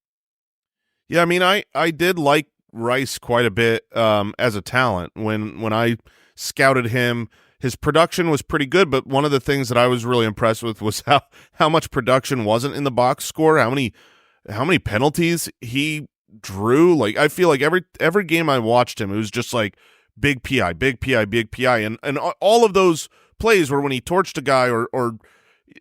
Yeah, I mean, I did like Rice quite a bit as a talent. When I scouted him, his production was pretty good, but one of the things that I was really impressed with was how much production wasn't in the box score, how many penalties he drew. I feel like every game I watched him, it was just big PI, big PI, big PI, and all of those plays were when he torched a guy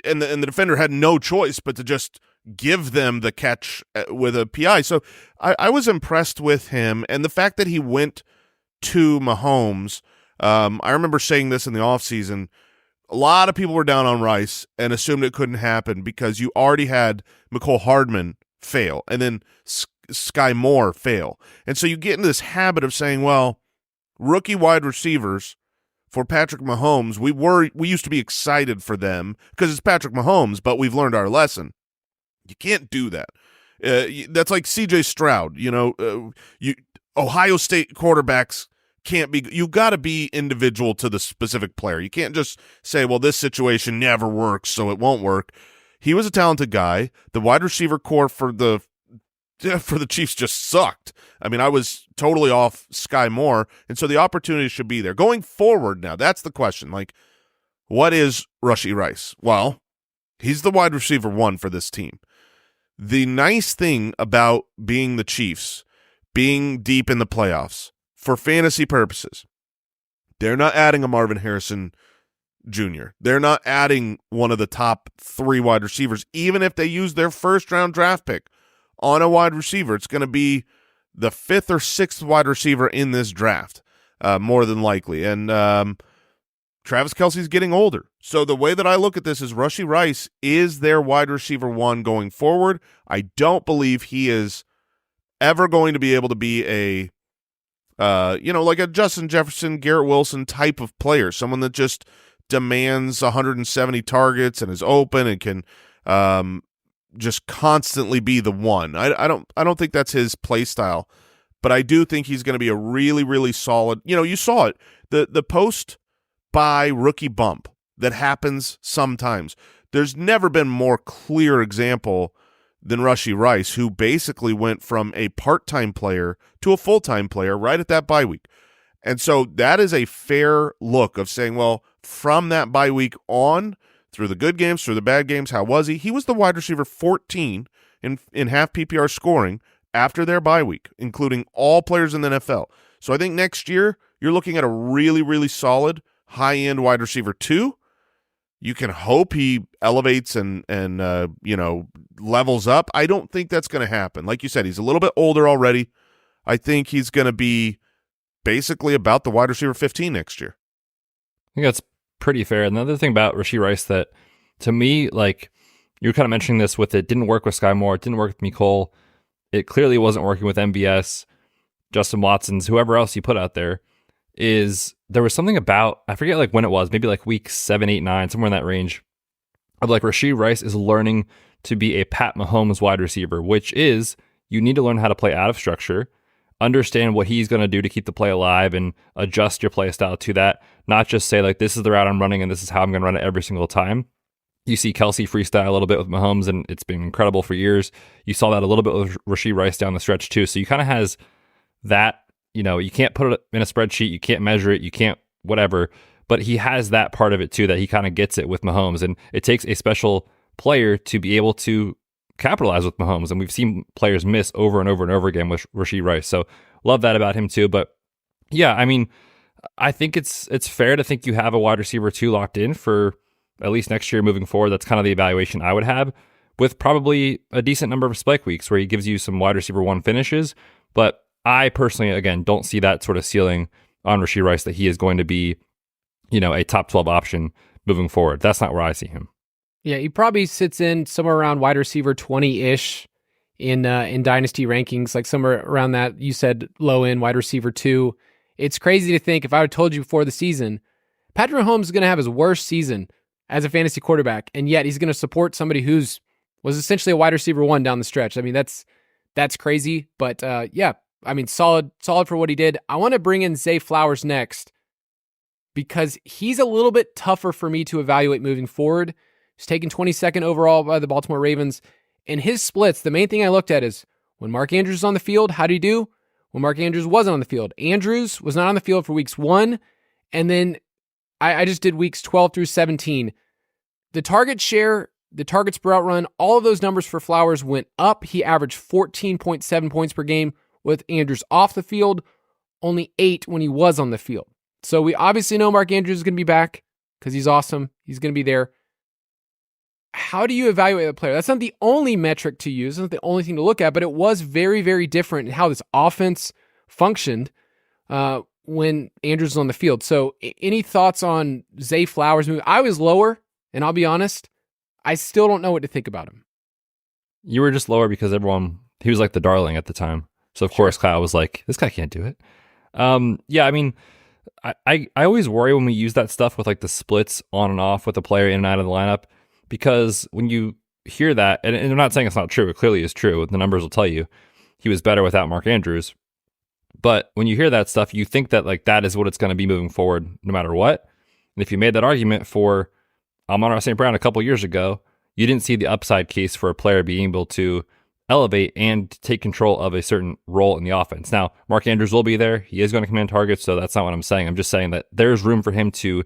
and the defender had no choice but to just give them the catch with a PI. So I was impressed with him, and the fact that he went to Mahomes. I remember saying this in the offseason. A lot of people were down on Rice and assumed it couldn't happen because you already had McCole Hardman fail and then Sky Moore fail. And so you get into this habit of saying, well, rookie wide receivers for Patrick Mahomes, we used to be excited for them because it's Patrick Mahomes, but we've learned our lesson. You can't do that. That's like C.J. Stroud. Ohio State quarterbacks can't be. You got to be individual to the specific player. You can't just say, "Well, this situation never works, so it won't work." He was a talented guy. The wide receiver core for the Chiefs just sucked. I mean, I was totally off Sky Moore, and so the opportunity should be there going forward. Now, that's the question. What is Rashee Rice? Well, he's the wide receiver one for this team. The nice thing about being the Chiefs, being deep in the playoffs, for fantasy purposes, they're not adding a Marvin Harrison Jr. They're not adding one of the top 3 wide receivers. Even if they use their first-round draft pick on a wide receiver, it's going to be the 5th or 6th wide receiver in this draft, more than likely. And Travis Kelce's getting older. So the way that I look at this is Rashee Rice is their wide receiver 1 going forward. I don't believe he is ever going to be able to be a, like a Justin Jefferson, Garrett Wilson type of player, someone that just demands 170 targets and is open and can just constantly be the one. I don't think that's his play style, but I do think he's going to be a really, really solid. You saw it, the post by rookie bump that happens sometimes. There's never been more clear example than Rashee Rice, who basically went from a part-time player to a full-time player right at that bye week. And so that is a fair look of saying, well, from that bye week on, through the good games, through the bad games, how was he? He was the wide receiver 14 in half PPR scoring after their bye week, including all players in the NFL. So I think next year you're looking at a really, really solid high-end wide receiver 2. You can hope he elevates and levels up. I don't think that's going to happen. Like you said, he's a little bit older already. I think he's going to be basically about the wide receiver 15 next year. I think that's pretty fair. Another thing about Rashee Rice that, to me, like you were kind of mentioning this with it didn't work with Sky Moore, it didn't work with Mecole. It clearly wasn't working with MVS, Justin Watson's, whoever else you put out there, is there was something about, I forget like when it was, maybe like week 7, 8, 9, somewhere in that range, of like Rashee Rice is learning to be a Pat Mahomes wide receiver, which is you need to learn how to play out of structure, understand what he's going to do to keep the play alive and adjust your play style to that, not just say like, this is the route I'm running and this is how I'm going to run it every single time. You see Kelce freestyle a little bit with Mahomes and it's been incredible for years. You saw that a little bit with Rashee Rice down the stretch too. So you kind of has that, you can't put it in a spreadsheet, you can't measure it, you can't whatever, but he has that part of it too, that he kind of gets it with Mahomes. And it takes a special player to be able to capitalize with Mahomes. And we've seen players miss over and over and over again with Rashee Rice. So love that about him too. But yeah, I mean, I think it's fair to think you have a wide receiver 2 locked in for at least next year moving forward. That's kind of the evaluation I would have, with probably a decent number of spike weeks where he gives you some wide receiver 1 finishes. But I personally, again, don't see that sort of ceiling on Rashee Rice that he is going to be, a top 12 option moving forward. That's not where I see him. Yeah, he probably sits in somewhere around wide receiver 20-ish in Dynasty rankings, like somewhere around that. You said low end wide receiver 2. It's crazy to think, if I had told you before the season, Patrick Mahomes is going to have his worst season as a fantasy quarterback, and yet he's going to support somebody was essentially a wide receiver 1 down the stretch. I mean, that's crazy, but yeah, I mean, solid for what he did. I want to bring in Zay Flowers next because he's a little bit tougher for me to evaluate moving forward. He's taken 22nd overall by the Baltimore Ravens. And his splits, the main thing I looked at is when Mark Andrews was on the field, how did he do? When Mark Andrews wasn't on the field. Andrews was not on the field for weeks 1, and then I just did weeks 12 through 17. The target share, the targets per out run, all of those numbers for Flowers went up. He averaged 14.7 points per game with Andrews off the field, only 8 when he was on the field. So we obviously know Mark Andrews is going to be back because he's awesome. He's going to be there. How do you evaluate a player? That's not the only metric to use. It's not the only thing to look at, but it was very, very different in how this offense functioned when Andrews was on the field. So any thoughts on Zay Flowers' move? I was lower, and I'll be honest, I still don't know what to think about him. You were just lower because he was like the darling at the time. So of course, Kyle was like, this guy can't do it. Yeah, I mean, I always worry when we use that stuff with like the splits on and off with a player in and out of the lineup, because when you hear that, and I'm not saying it's not true, it clearly is true, the numbers will tell you he was better without Mark Andrews. But when you hear that stuff, you think that like that is what it's going to be moving forward no matter what. And if you made that argument for Amon-Ra St. Brown a couple years ago, you didn't see the upside case for a player being able to elevate and take control of a certain role in the offense. Now, Mark Andrews will be there. He is going to command targets, so that's not what I'm saying. I'm just saying that there's room for him to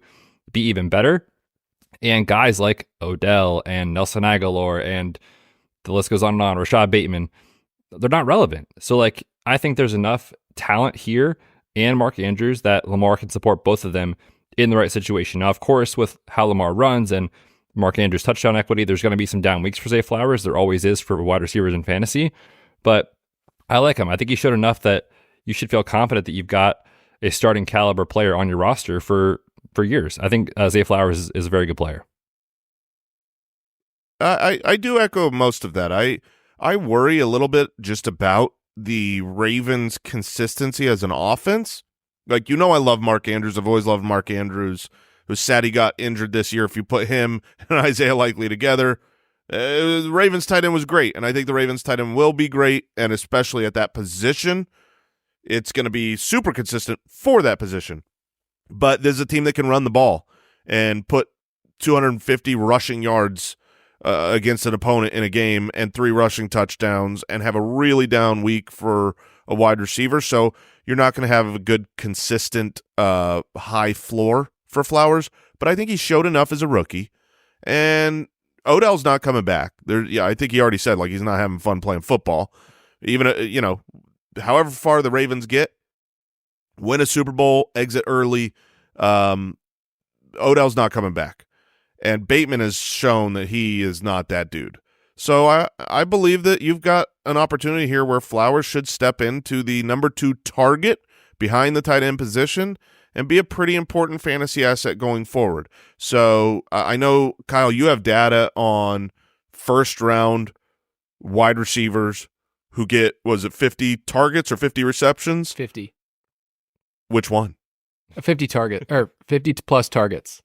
be even better. And guys like Odell and Nelson Aguilar and the list goes on, Rashad Bateman, they're not relevant. So like, I think there's enough talent here and Mark Andrews that Lamar can support both of them in the right situation. Now, of course, with how Lamar runs and Mark Andrews' touchdown equity, there's going to be some down weeks for Zay Flowers. There always is for wide receivers in fantasy. But I like him. I think he showed enough that you should feel confident that you've got a starting caliber player on your roster for for years. I think Zay Flowers is a very good player. I do echo most of that. I worry a little bit just about the Ravens' consistency as an offense. Like, I love Mark Andrews. I've always loved Mark Andrews. Who's sad he got injured this year. If you put him and Isaiah Likely together, the Ravens tight end was great, and I think the Ravens tight end will be great, and especially at that position, it's going to be super consistent for that position. But there's a team that can run the ball and put 250 rushing yards against an opponent in a game and 3 rushing touchdowns and have a really down week for a wide receiver. So you're not going to have a good, consistent, high floor for Flowers, but I think he showed enough as a rookie. And Odell's not coming back. I think he already said, like, he's not having fun playing football. Even, however far the Ravens get, win a Super Bowl, exit early, Odell's not coming back. And Bateman has shown that he is not that dude. So I believe that you've got an opportunity here where Flowers should step into the number 2 target behind the tight end position and be a pretty important fantasy asset going forward. So I know, Kyle, you have data on first-round wide receivers who get, was it 50 targets or 50 receptions? 50. Which one? A 50 target, or 50-plus targets.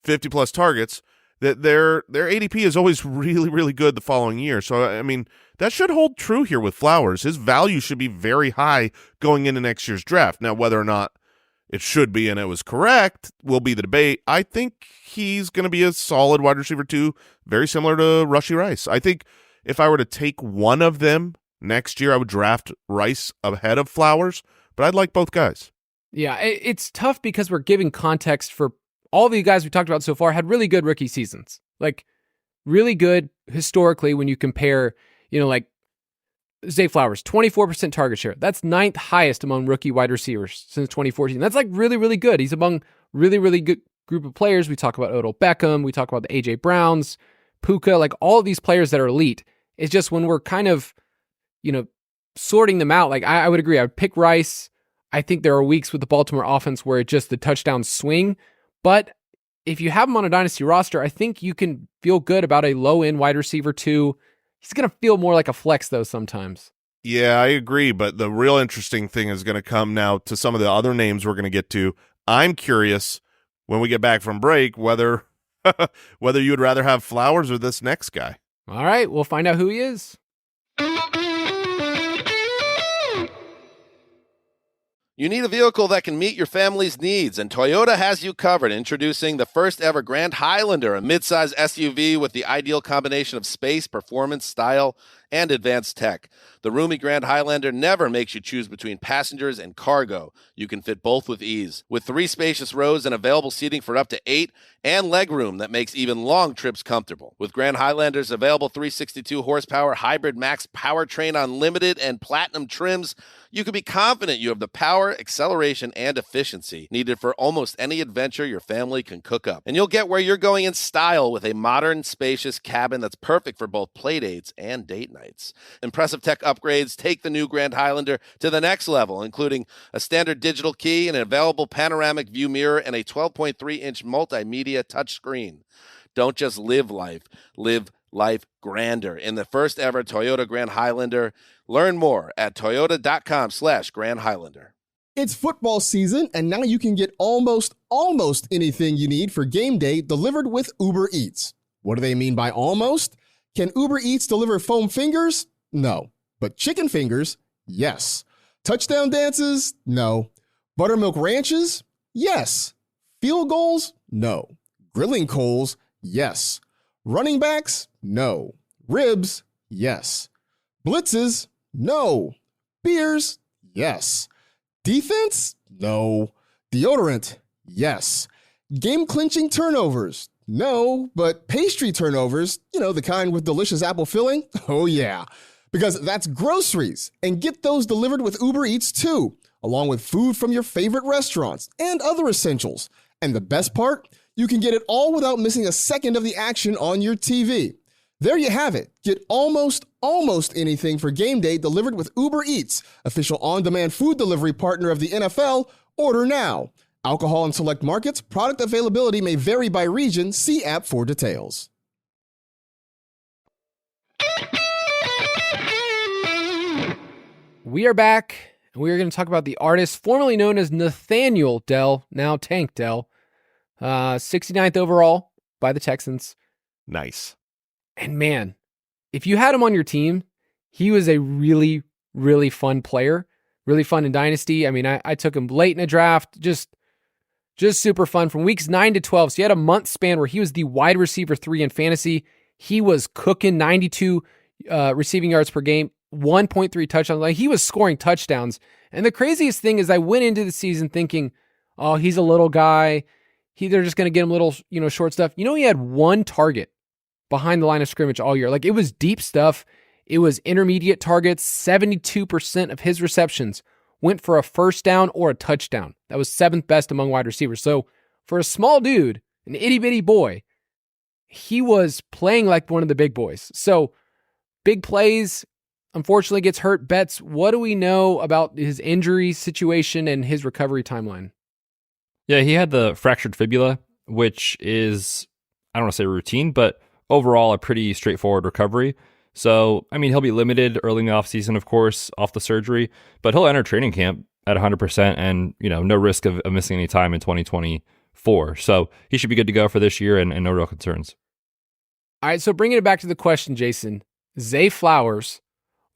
50-plus targets. That their ADP is always really, really good the following year. So, I mean, that should hold true here with Flowers. His value should be very high going into next year's draft. Now, whether or not it should be and it was correct will be the debate. I think he's going to be a solid wide receiver too, very similar to Rashee Rice. I think if I were to take one of them next year, I would draft Rice ahead of Flowers, but I'd like both guys. Yeah, it's tough because we're giving context for all the guys we talked about so far had really good rookie seasons. Like, really good historically when you compare, like Zay Flowers, 24% target share. That's 9th highest among rookie wide receivers since 2014. That's like really, really good. He's among really, really good group of players. We talk about Odell Beckham. We talk about the A.J. Browns, Puka, like all of these players that are elite. It's just when we're kind of, sorting them out, like I would agree. I would pick Rice. I think there are weeks with the Baltimore offense where it's just the touchdown swing. But if you have him on a dynasty roster, I think you can feel good about a low-end wide receiver too. He's going to feel more like a flex, though, sometimes. Yeah, I agree, but the real interesting thing is going to come now to some of the other names we're going to get to. I'm curious, when we get back from break, whether you would rather have Flowers or this next guy. All right, we'll find out who he is. You need a vehicle that can meet your family's needs, and Toyota has you covered. Introducing the first ever Grand Highlander, a midsize SUV with the ideal combination of space, performance, style, and advanced tech. The roomy Grand Highlander never makes you choose between passengers and cargo. You can fit both with ease. With 3 spacious rows and available seating for up to 8, and legroom that makes even long trips comfortable. With Grand Highlander's available 362 horsepower hybrid max powertrain unlimited and platinum trims, you can be confident you have the power, acceleration, and efficiency needed for almost any adventure your family can cook up. And you'll get where you're going in style with a modern, spacious cabin that's perfect for both playdates and date nights. Impressive tech upgrades take the new Grand Highlander to the next level, including a standard digital key, an available panoramic view mirror, and a 12.3-inch multimedia touchscreen. Don't just live life grander in the first ever Toyota Grand Highlander. Learn more at toyota.com/Grand Highlander. It's football season, and now you can get almost anything you need for game day delivered with Uber Eats. What do they mean by almost? Can Uber Eats deliver foam fingers? No. But chicken fingers? Yes. Touchdown dances? No. Buttermilk ranches? Yes. Field goals? No. Grilling coals? Yes. Running backs? No. Ribs? Yes. Blitzes? No. Beers? Yes. Defense? No. Deodorant? Yes. Game-clinching turnovers? No. But pastry turnovers, the kind with delicious apple filling? Oh, yeah. Because that's groceries, and get those delivered with Uber Eats too, along with food from your favorite restaurants and other essentials. And the best part? You can get it all without missing a second of the action on your TV. There you have it. Get almost anything for game day delivered with Uber Eats, official on-demand food delivery partner of the NFL. Order now Alcohol in select markets. Product availability may vary by region. See app for details. We are back, and we are going to talk about the artist formerly known as Nathaniel Dell, now Tank Dell, 69th overall by the Texans. Nice. And man, if you had him on your team, he was a really, really fun player, really fun in Dynasty. I mean, I took him late in a draft, just super fun from weeks 9 to 12. So he had a month span where he was the wide receiver 3 in fantasy. He was cooking 92 receiving yards per game, 1.3 touchdowns. Like, he was scoring touchdowns. And the craziest thing is I went into the season thinking, oh, he's a little guy. They're just going to get him little, short stuff. He had one target behind the line of scrimmage all year. Like, it was deep stuff. It was intermediate targets. 72% of his receptions went for a first down or a touchdown. That was 7th best among wide receivers. So for a small dude, an itty bitty boy, he was playing like one of the big boys. So big plays, unfortunately gets hurt. Betz, what do we know about his injury situation and his recovery timeline? Yeah, he had the fractured fibula, which is, I don't want to say routine, but overall a pretty straightforward recovery. So, I mean, he'll be limited early in the offseason, of course, off the surgery, but he'll enter training camp at 100% and, no risk of missing any time in 2024. So he should be good to go for this year and no real concerns. All right, so bringing it back to the question, Jason, Zay Flowers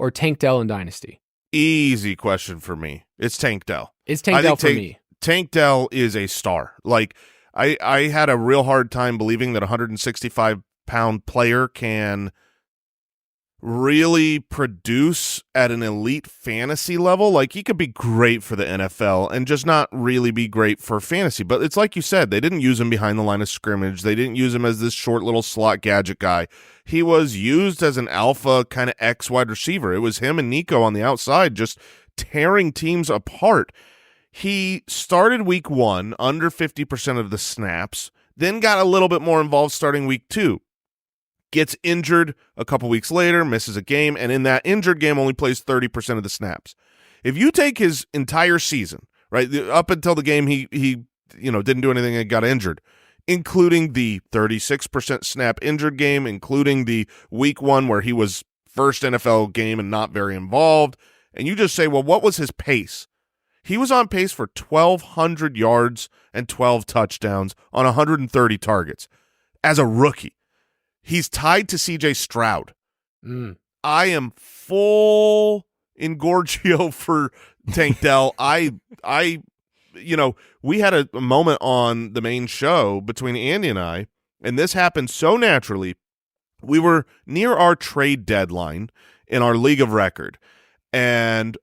or Tank Dell in Dynasty? Easy question for me. It's Tank Dell. It's Tank Dell for me. Tank Dell is a star. Like, I had a real hard time believing that a 165-pound player can really produce at an elite fantasy level. Like, he could be great for the NFL and just not really be great for fantasy. But it's like you said, they didn't use him behind the line of scrimmage. They didn't use him as this short little slot gadget guy. He was used as an alpha kind of X wide receiver. It was him and Nico on the outside just tearing teams apart. He started week 1, under 50% of the snaps, then got a little bit more involved starting week 2. Gets injured a couple weeks later, misses a game, and in that injured game only plays 30% of the snaps. If you take his entire season, right, up until the game he didn't do anything and got injured, including the 36% snap injured game, including the week 1 where he was first NFL game and not very involved, and you just say, well, what was his pace? He was on pace for 1,200 yards and 12 touchdowns on 130 targets as a rookie. He's tied to CJ Stroud. I am full engorgio for Tank Dell. We had a moment on the main show between Andy and I, and this happened so naturally. We were near our trade deadline in our league of record, and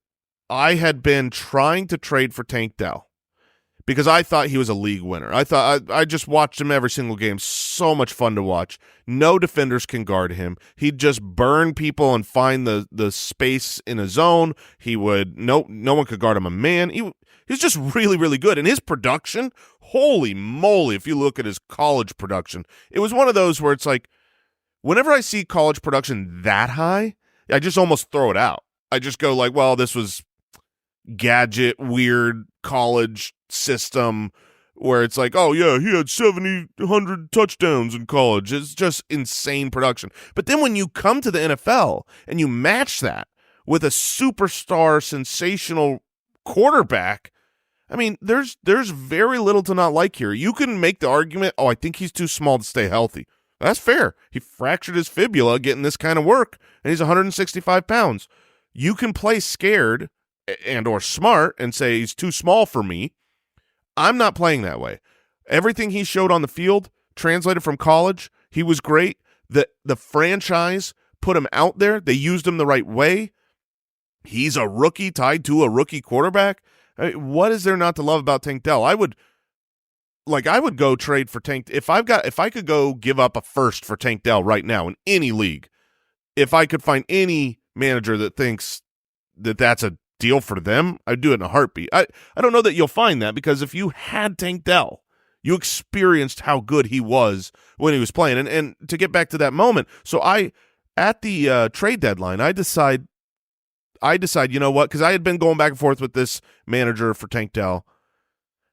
I had been trying to trade for Tank Dell because I thought he was a league winner. I just watched him every single game. So much fun to watch. No defenders can guard him. He'd just burn people and find the space in a zone. He would no one could guard him a man. He's just really, really good. And his production, holy moly, if you look at his college production, it was one of those where it's like, whenever I see college production that high, I just almost throw it out. I just go like, well, this was gadget, weird college system where it's like, oh yeah, he had 100 touchdowns in college. It's just insane production. But then when you come to the NFL and you match that with a superstar, sensational quarterback, I mean, there's very little to not like here. You can make the argument, oh, I think he's too small to stay healthy. That's fair. He fractured his fibula getting this kind of work, and he's 165 pounds. You can play scared and or smart and say he's too small for me. I'm not playing that way. Everything he showed on the field translated from college. He was great. The franchise put him out there. They used him the right way. He's a rookie tied to a rookie quarterback. I mean, what is there not to love about Tank Dell? I would go trade for Tank. If I could go give up a first for Tank Dell right now in any league, if I could find any manager that thinks that that's a deal for them, I'd do it in a heartbeat. I don't know that you'll find that, because if you had Tank Dell, you experienced how good he was when he was playing. And to get back to that moment, so at the trade deadline, I decide, you know what, because I had been going back and forth with this manager for Tank Dell.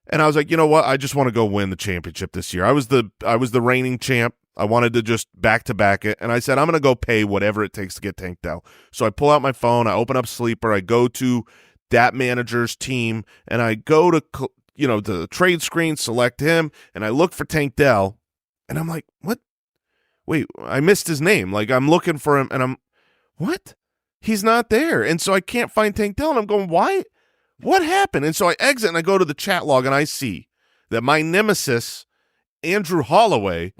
And I was like, you know what? I just want to go win the championship this year. I was the reigning champ. I wanted to just back-to-back it. And I said, I'm going to go pay whatever it takes to get Tank Dell. So I pull out my phone. I open up Sleeper. I go to that manager's team. And I go to, the trade screen, select him. And I look for Tank Dell. And I'm like, what? Wait, I missed his name. Like, I'm looking for him. And what? He's not there. And so I can't find Tank Dell. And I'm going, why? What happened? And so I exit and I go to the chat log and I see that my nemesis, Andrew Holloway,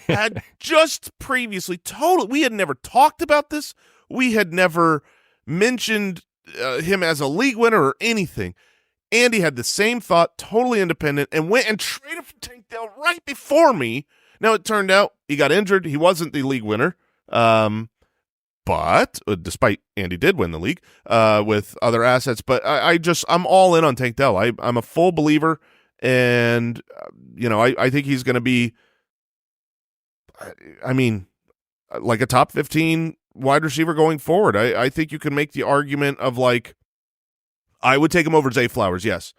had just previously we had never talked about this. We had never mentioned him as a league winner or anything. Andy had the same thought, totally independent, and went and traded for Tank Dell right before me. Now, it turned out he got injured. He wasn't the league winner. But despite Andy did win the league with other assets, but I'm all in on Tank Dell. I'm a full believer, and I think he's going to be, like a top 15 wide receiver going forward. I think you can make the argument of like, I would take him over Zay Flowers. Yes,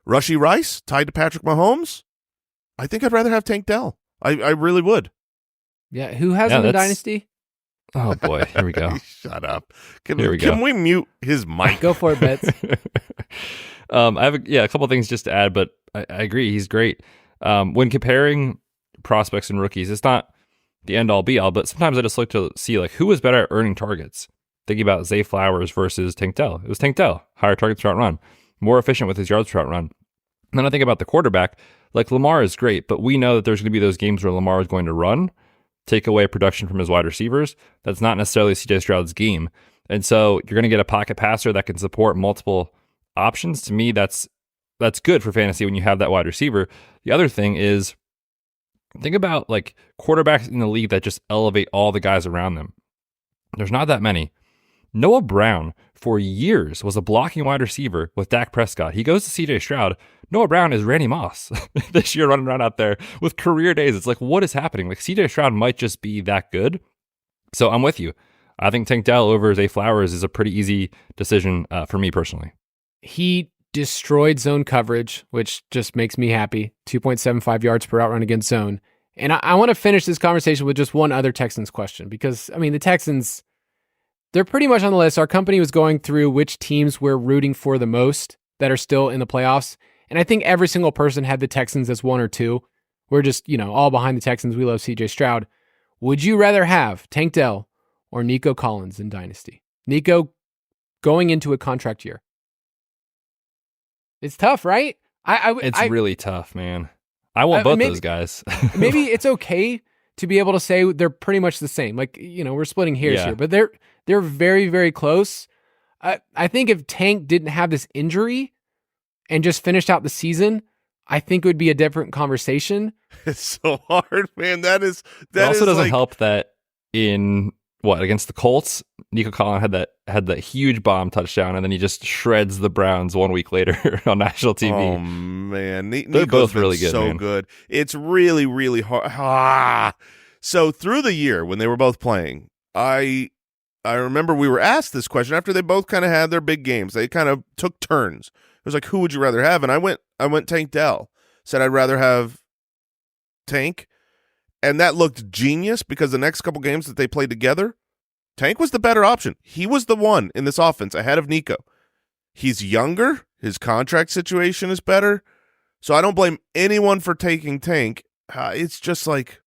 Rushy Rice tied to Patrick Mahomes. I think I'd rather have Tank Dell. I really would. Yeah, who has him in Dynasty? Oh boy, here we go. Shut up. Can we mute his mic? Go for it, Betz. I have a couple of things just to add, but I agree, he's great. When comparing prospects and rookies, it's not the end all be all, but sometimes I just look to see like who is better at earning targets. Thinking about Zay Flowers versus Tank Dell. It was Tank Dell, higher targets per run, more efficient with his yards per run. And then I think about the quarterback, like Lamar is great, but we know that there's going to be those games where Lamar is going to run, take away production from his wide receivers. That's not necessarily CJ Stroud's game. And so you're going to get a pocket passer that can support multiple options. To me, that's good for fantasy when you have that wide receiver. The other thing is, think about like quarterbacks in the league that just elevate all the guys around them. There's not that many. Noah Brown, for years, was a blocking wide receiver with Dak Prescott. He goes to CJ Stroud. Noah Brown is Randy Moss this year running around out there with career days. It's like, what is happening? Like, CJ Stroud might just be that good. So I'm with you. I think Tank Dell over Zay Flowers is a pretty easy decision for me personally. He destroyed zone coverage, which just makes me happy. 2.75 yards per out run against zone. And I want to finish this conversation with just one other Texans question, because, the Texans, they're pretty much on the list. Our company was going through which teams we're rooting for the most that are still in the playoffs. And I think every single person had the Texans as one or two. We're just, all behind the Texans. We love CJ Stroud. Would you rather have Tank Dell or Nico Collins in Dynasty? Nico going into a contract year. It's tough, right? It's really tough, man. I want both those guys. Maybe it's okay to be able to say they're pretty much the same. Like, we're splitting hairs here, but they're very, very close. I think if Tank didn't have this injury and just finished out the season, I think it would be a different conversation. It's so hard, man. It also doesn't help that in against the Colts, Nico Collins had that huge bomb touchdown, and then he just shreds the Browns 1 week later on national TV. Oh man, they're both really good. So man. Good. It's really, really hard. So through the year when they were both playing, I remember we were asked this question after they both kind of had their big games. They kind of took turns. It was like, who would you rather have? And I went Tank Dell. Said I'd rather have Tank. And that looked genius because the next couple games that they played together, Tank was the better option. He was the one in this offense ahead of Nico. He's younger. His contract situation is better. So I don't blame anyone for taking Tank. It's just like,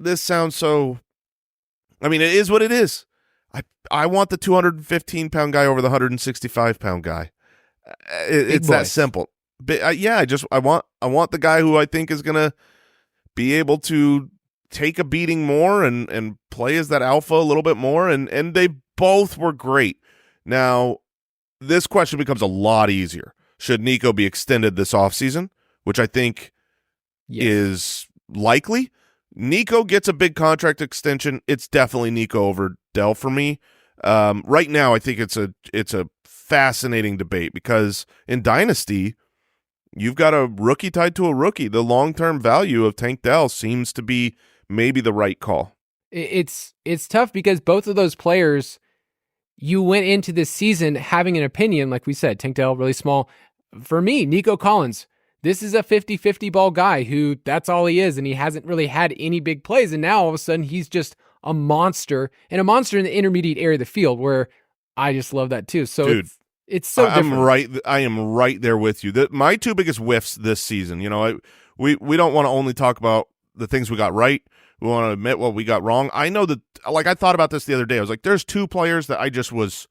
this sounds so, it is what it is. I want the 215-pound guy over the 165-pound guy. It's that simple. But I want the guy who I think is going to be able to take a beating more and play as that alpha a little bit more, and they both were great. Now, this question becomes a lot easier. Should Nico be extended this offseason, which I think is likely? Nico gets a big contract extension. It's definitely Nico over Dell for me. Right now, I think it's a fascinating debate because in Dynasty, you've got a rookie tied to a rookie. The long-term value of Tank Dell seems to be maybe the right call. It's tough because both of those players, you went into this season having an opinion, like we said, Tank Dell, really small. For me, Nico Collins, this is a 50-50 ball guy who that's all he is, and he hasn't really had any big plays, and now all of a sudden he's just a monster, and a monster in the intermediate area of the field where I just love that too. So dude, it's so different. I am right there with you. My two biggest whiffs this season, we don't want to only talk about the things we got right. We want to admit what we got wrong. I know that, like, I thought about this the other day. I was like, there's two players that I just was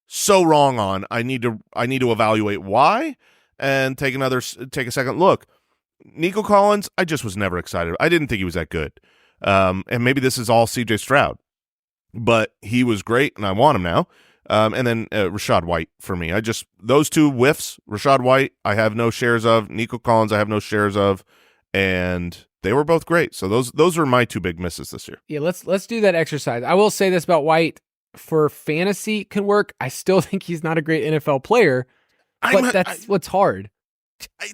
so wrong on. I need to evaluate why and take a second look. Nico Collins, I just was never excited. I didn't think he was that good. And maybe this is all CJ Stroud, but he was great, and I want him now. And then Rachaad White for me. Those two whiffs, Rachaad White, I have no shares of. Nico Collins, I have no shares of, and they were both great. So those are my two big misses this year. Yeah, let's do that exercise. I will say this about White: for fantasy can work. I still think he's not a great NFL player, but that's what's hard.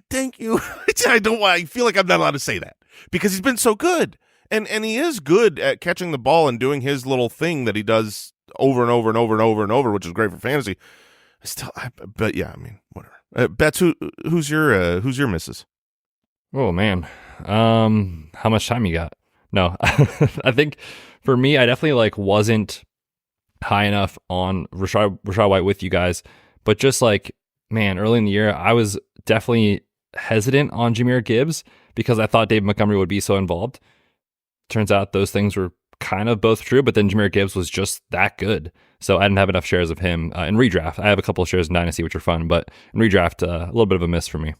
Thank you. I feel like I'm not allowed to say that because he's been so good. And he is good at catching the ball and doing his little thing that he does over and over and over and over and over, which is great for fantasy. But yeah, I mean, whatever. Betz, who's your misses? Oh man, how much time you got? No, I think for me, I definitely wasn't high enough on Rachaad White with you guys, but just early in the year, I was definitely hesitant on Jahmyr Gibbs because I thought David Montgomery would be so involved. Turns out those things were kind of both true, but then Jahmyr Gibbs was just that good. So I didn't have enough shares of him in redraft. I have a couple of shares in Dynasty, which are fun, but in redraft, a little bit of a miss for me.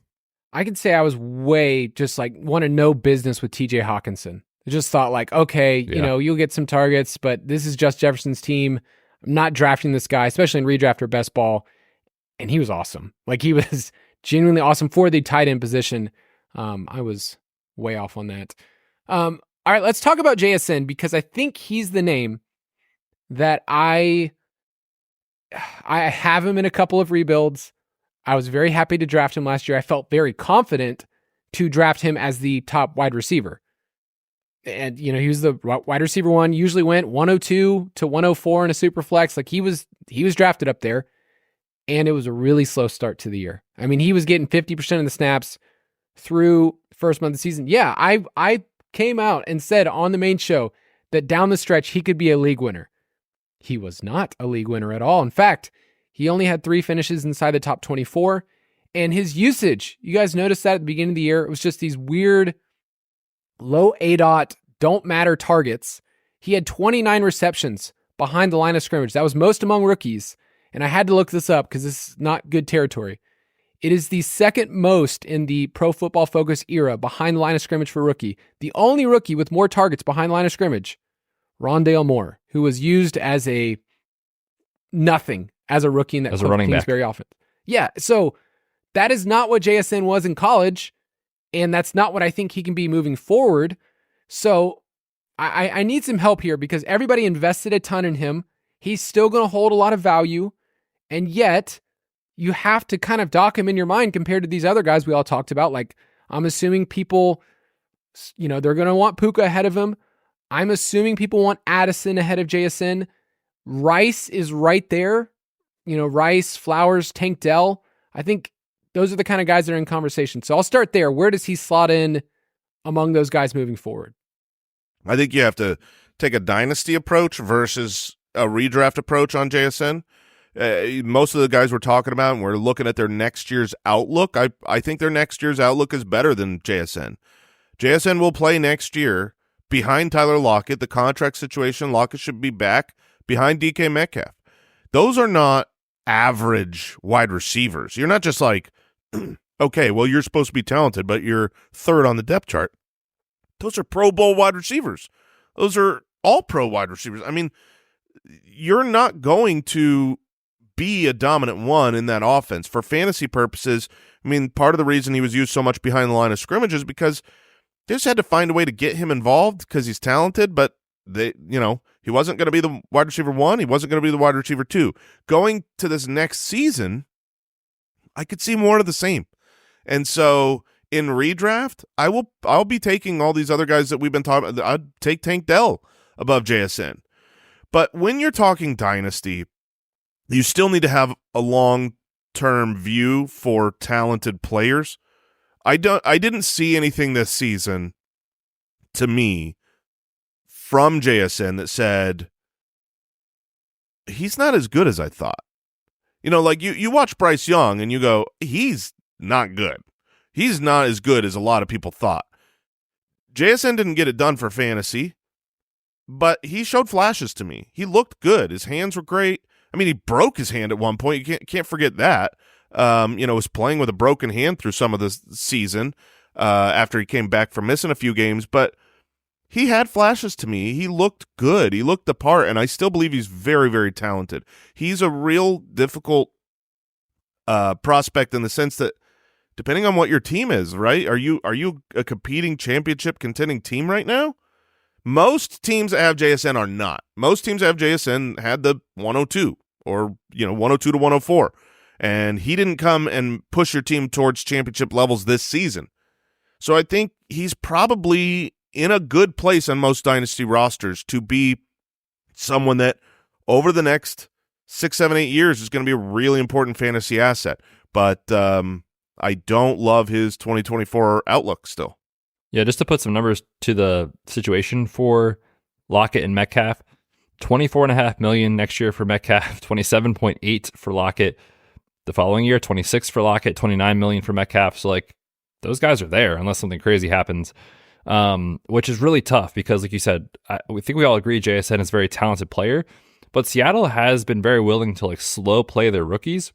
I can say I was way just wanted no business with TJ Hawkinson. I just thought okay, you'll get some targets, but this is Justin Jefferson's team. I'm not drafting this guy, especially in redraft or best ball. And he was awesome. He was genuinely awesome for the tight end position. I was way off on that. All right, let's talk about JSN because I think he's the name that I have him in a couple of rebuilds. I was very happy to draft him last year. I felt very confident to draft him as the top wide receiver. And, he was the wide receiver one, usually went 102 to 104 in a super flex. He was drafted up there, and it was a really slow start to the year. I mean, he was getting 50% of the snaps through first month of the season. Yeah, I came out and said on the main show that down the stretch he could be a league winner. He was not a league winner at all. In fact, he only had 3 finishes inside the top 24, and his usage, you guys noticed that at the beginning of the year, it was just these weird low ADOT, don't matter targets. He had 29 receptions behind the line of scrimmage. That was most among rookies, and I had to look this up because this is not good territory. It is the second most in the Pro Football Focus era behind the line of scrimmage for rookie. The only rookie with more targets behind the line of scrimmage, Rondale Moore, who was used as a nothing as a rookie in that running back very often. Yeah, so that is not what JSN was in college, and that's not what I think he can be moving forward. So I need some help here because everybody invested a ton in him. He's still going to hold a lot of value, and yet you have to kind of dock him in your mind compared to these other guys we all talked about. I'm assuming people, they're going to want Puka ahead of him. I'm assuming people want Addison ahead of JSN. Rice is right there. Rice, Flowers, Tank Dell. I think those are the kind of guys that are in conversation. So I'll start there. Where does he slot in among those guys moving forward? I think you have to take a dynasty approach versus a redraft approach on JSN. Most of the guys we're talking about, and we're looking at their next year's outlook. I think their next year's outlook is better than JSN. JSN will play next year behind Tyler Lockett. The contract situation, Lockett should be back behind DK Metcalf. Those are not average wide receivers. You're not just okay, well, you're supposed to be talented, but you're third on the depth chart. Those are Pro Bowl wide receivers. Those are all pro wide receivers. I mean, you're not going to be a dominant one in that offense. For fantasy purposes, I mean, part of the reason he was used so much behind the line of scrimmage is because they just had to find a way to get him involved because he's talented, but he wasn't going to be the wide receiver 1. He wasn't going to be the wide receiver 2. Going to this next season, I could see more of the same. And so in redraft, I'll be taking all these other guys that we've been talking about. I'd take Tank Dell above JSN. But when you're talking dynasty, you still need to have a long-term view for talented players. I didn't see anything this season, to me, from JSN that said he's not as good as I thought. You know, like you watch Bryce Young and you go, he's not good. He's not as good as a lot of people thought. JSN didn't get it done for fantasy, but he showed flashes to me. He looked good. His hands were great. I mean, he broke his hand at one point. You can't forget that. Was playing with a broken hand through some of the season after he came back from missing a few games, but he had flashes to me. He looked good. He looked the part, and I still believe he's very, very talented. He's a real difficult prospect in the sense that depending on what your team is, right? Are you a competing championship contending team right now? Most teams that have JSN are not. Most teams that have JSN had the 102 or 102 to 104. And he didn't come and push your team towards championship levels this season. So I think he's probably in a good place on most Dynasty rosters to be someone that over the next 6, 7, 8 years is going to be a really important fantasy asset. But I don't love his 2024 outlook still. Yeah, just to put some numbers to the situation for Lockett and Metcalf, $24.5 million next year for Metcalf, $27.8 for Lockett. The following year, 26 for Lockett, 29 million for Metcalf. So like those guys are there unless something crazy happens, which is really tough because, like you said, we think we all agree JSN is a very talented player, but Seattle has been very willing to like slow play their rookies.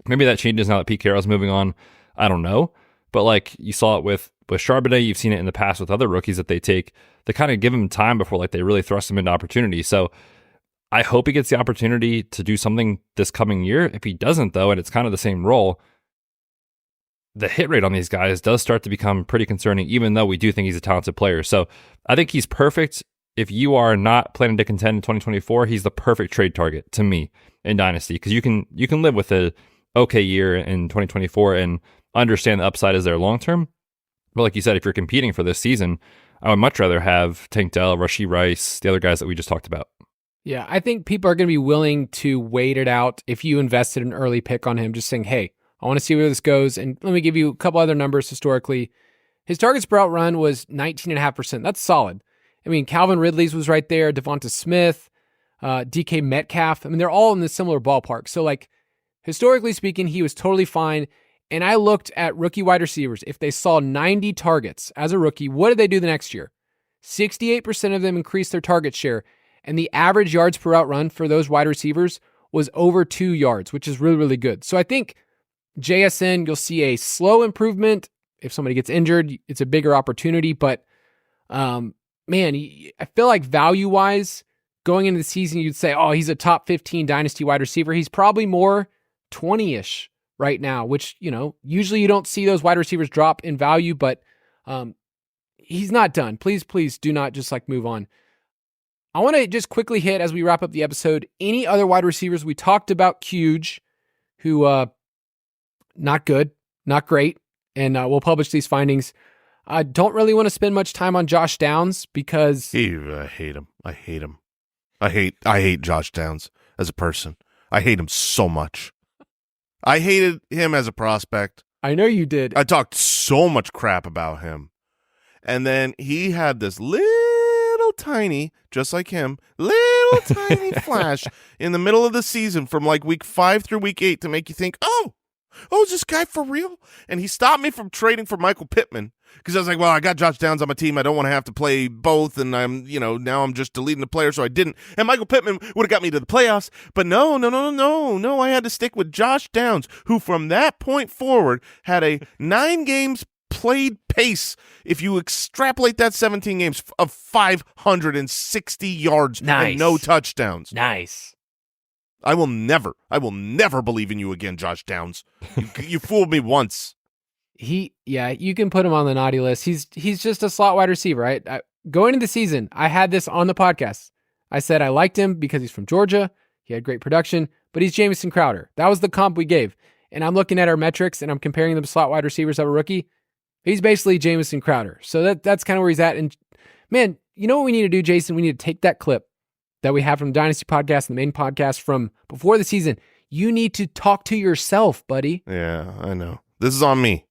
Maybe that changes now that Pete Carroll's moving on. I don't know, but like you saw it with Charbonnet, you've seen it in the past with other rookies that they kind of give him time before like they really thrust him into opportunity. So I hope he gets the opportunity to do something this coming year. If he doesn't, though, and it's kind of the same role, the hit rate on these guys does start to become pretty concerning, even though we do think he's a talented player. So I think he's perfect. If you are not planning to contend in 2024, he's the perfect trade target to me in Dynasty because you can live with a okay year in 2024 and understand the upside is there long term. But like you said, if you're competing for this season, I would much rather have Tank Dell, Rashee Rice, the other guys that we just talked about. Yeah, I think people are going to be willing to wait it out if you invested an early pick on him, just saying, hey, I want to see where this goes. And let me give you a couple other numbers historically. His targets per out run was 19.5%. That's solid. I mean, Calvin Ridley's was right there, Devonta Smith, DK Metcalf. I mean, they're all in the similar ballpark. So, like, historically speaking, he was totally fine. And I looked at rookie wide receivers. If they saw 90 targets as a rookie, what did they do the next year? 68% of them increased their target share. And the average yards per out run for those wide receivers was over 2 yards, which is really, really good. So I think JSN, you'll see a slow improvement. If somebody gets injured, it's a bigger opportunity. But, man, I feel like value-wise, going into the season, you'd say, oh, he's a top 15 Dynasty wide receiver. He's probably more 20-ish right now, which, usually you don't see those wide receivers drop in value, but he's not done. Please do not just move on. I want to just quickly hit, as we wrap up the episode, any other wide receivers. We talked about Quge, who not good, not great, and we'll publish these findings. I don't really want to spend much time on Josh Downs because I hate him. I hate Josh Downs as a person. I hate him so much. I hated him as a prospect. I know you did. I talked so much crap about him. And then he had this little tiny, just like him, little tiny flash in the middle of the season from like week 5 through week 8 to make you think, oh, is this guy for real? And he stopped me from trading for Michael Pittman because I was like, well, I got Josh Downs on my team. I don't want to have to play both. And I'm, now I'm just deleting the player. So I didn't. And Michael Pittman would have got me to the playoffs. But no. I had to stick with Josh Downs, who from that point forward had a 9 games played pace, if you extrapolate that 17 games, of 560 yards and no touchdowns. Nice. I will never believe in you again, Josh Downs. You fooled me once. You can put him on the naughty list. He's just a slot wide receiver, right? Going into the season, I had this on the podcast. I said I liked him because he's from Georgia. He had great production, but he's Jamison Crowder. That was the comp we gave. And I'm looking at our metrics and I'm comparing them to slot wide receivers of a rookie. He's basically Jamison Crowder. So that's kind of where he's at. And man, you know what we need to do, Jason? We need to take that clip that we have from Dynasty Podcast and the main podcast from before the season. You need to talk to yourself, buddy. Yeah, I know. This is on me.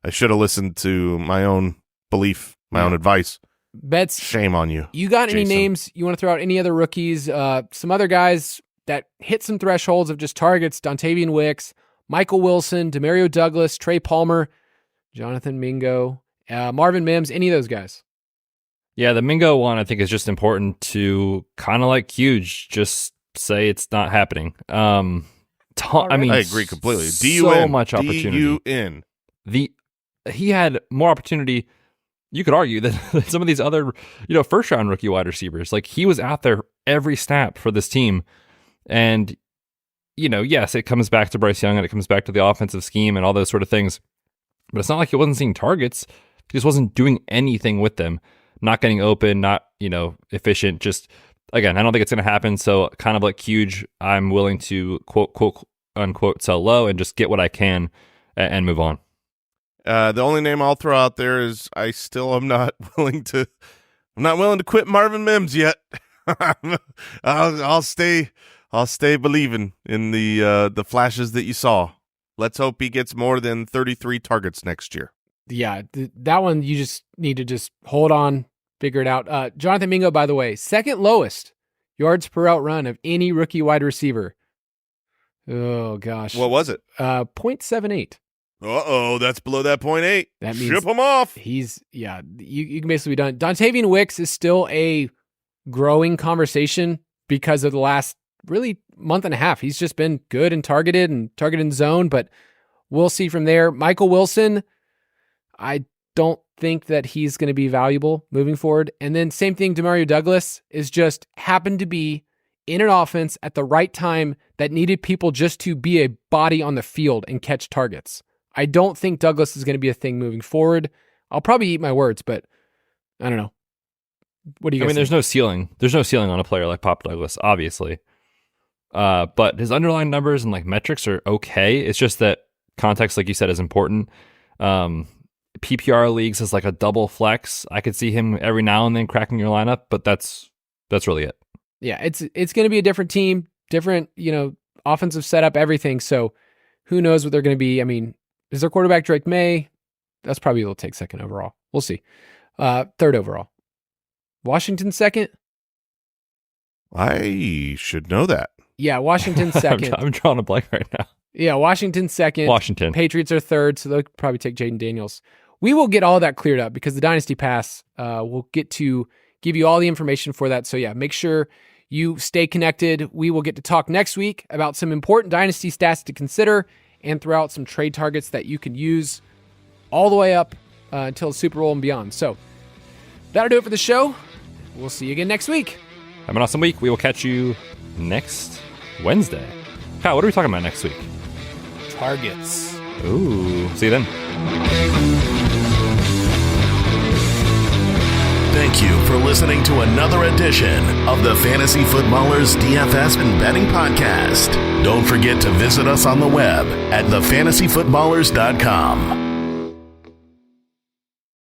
I should have listened to my own belief, my own advice. Betz, shame on you. You got any Jason. names you want to throw out? Any other rookies? Some other guys that hit some thresholds of just targets: Dontavian Wicks, Michael Wilson, Demario Douglas, Trey Palmer, Jonathan Mingo, Marvin Mims. Any of those guys? Yeah, the Mingo one I think is just important to kind of like Quge, just say it's not happening. I mean, I agree completely. So much opportunity. D-U-N. He had more opportunity. You could argue that some of these other, first round rookie wide receivers, like he was out there every snap for this team. And, yes, it comes back to Bryce Young and it comes back to the offensive scheme and all those sort of things. But it's not like he wasn't seeing targets. He just wasn't doing anything with them. Not getting open, not, efficient. Just, again, I don't think it's going to happen. So kind of like Quge, I'm willing to quote, unquote, sell low and just get what I can and move on. The only name I'll throw out there is I still am not willing to quit Marvin Mims yet. I'll stay believing in the flashes that you saw. Let's hope he gets more than 33 targets next year. Yeah, that one you just need to just hold on, figure it out. Jonathan Mingo, by the way, second lowest yards per route run of any rookie wide receiver. Oh gosh, what was it? 0.78. Uh-oh, that's below that 0.8. That means ship him off. You can basically be done. Dontavian Wicks is still a growing conversation because of the last really month and a half. He's just been good and targeted in zone, but we'll see from there. Michael Wilson, I don't think that he's going to be valuable moving forward. And then same thing, Demario Douglas is just happened to be in an offense at the right time that needed people just to be a body on the field and catch targets. I don't think Douglas is going to be a thing moving forward. I'll probably eat my words, but I don't know. What do you guys think? There's no ceiling. There's no ceiling on a player like Pop Douglas, obviously. But his underlying numbers and like metrics are okay. It's just that context, like you said, is important. PPR leagues is like a double flex. I could see him every now and then cracking your lineup, but that's really it. Yeah, it's going to be a different team, different, offensive setup, everything. So who knows what they're going to be. I mean, is their quarterback Drake May? That's probably they'll take second overall. We'll see. Third overall. Washington second? I should know that. Yeah, Washington second. I'm drawing a blank right now. Yeah, Washington second. Washington. Patriots are third, so they'll probably take Jaden Daniels. We will get all that cleared up because the Dynasty Pass will get to give you all the information for that. So yeah, make sure you stay connected. We will get to talk next week about some important Dynasty stats to consider and throw out some trade targets that you can use all the way up until the Super Bowl and beyond. So that'll do it for the show. We'll see you again next week. Have an awesome week. We will catch you next Wednesday. Kyle, what are we talking about next week? Targets. Ooh, see you then. Thank you for listening to another edition of the Fantasy Footballers DFS and Betting Podcast. Don't forget to visit us on the web at thefantasyfootballers.com.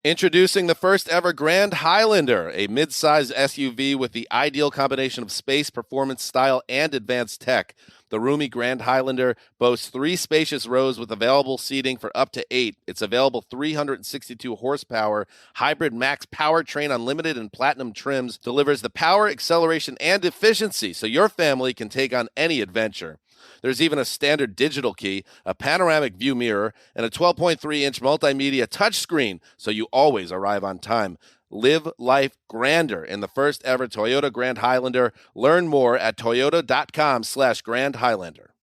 Introducing the first ever Grand Highlander, a mid-size SUV with the ideal combination of space, performance, style, and advanced tech. The roomy Grand Highlander boasts 3 spacious rows with available seating for up to 8. Its available 362 horsepower hybrid max powertrain unlimited and platinum trims delivers the power, acceleration, and efficiency so your family can take on any adventure. There's even a standard digital key, a panoramic view mirror, and a 12.3-inch multimedia touchscreen so you always arrive on time. Live life grander in the first ever Toyota Grand Highlander. Learn more at toyota.com/Grand Highlander.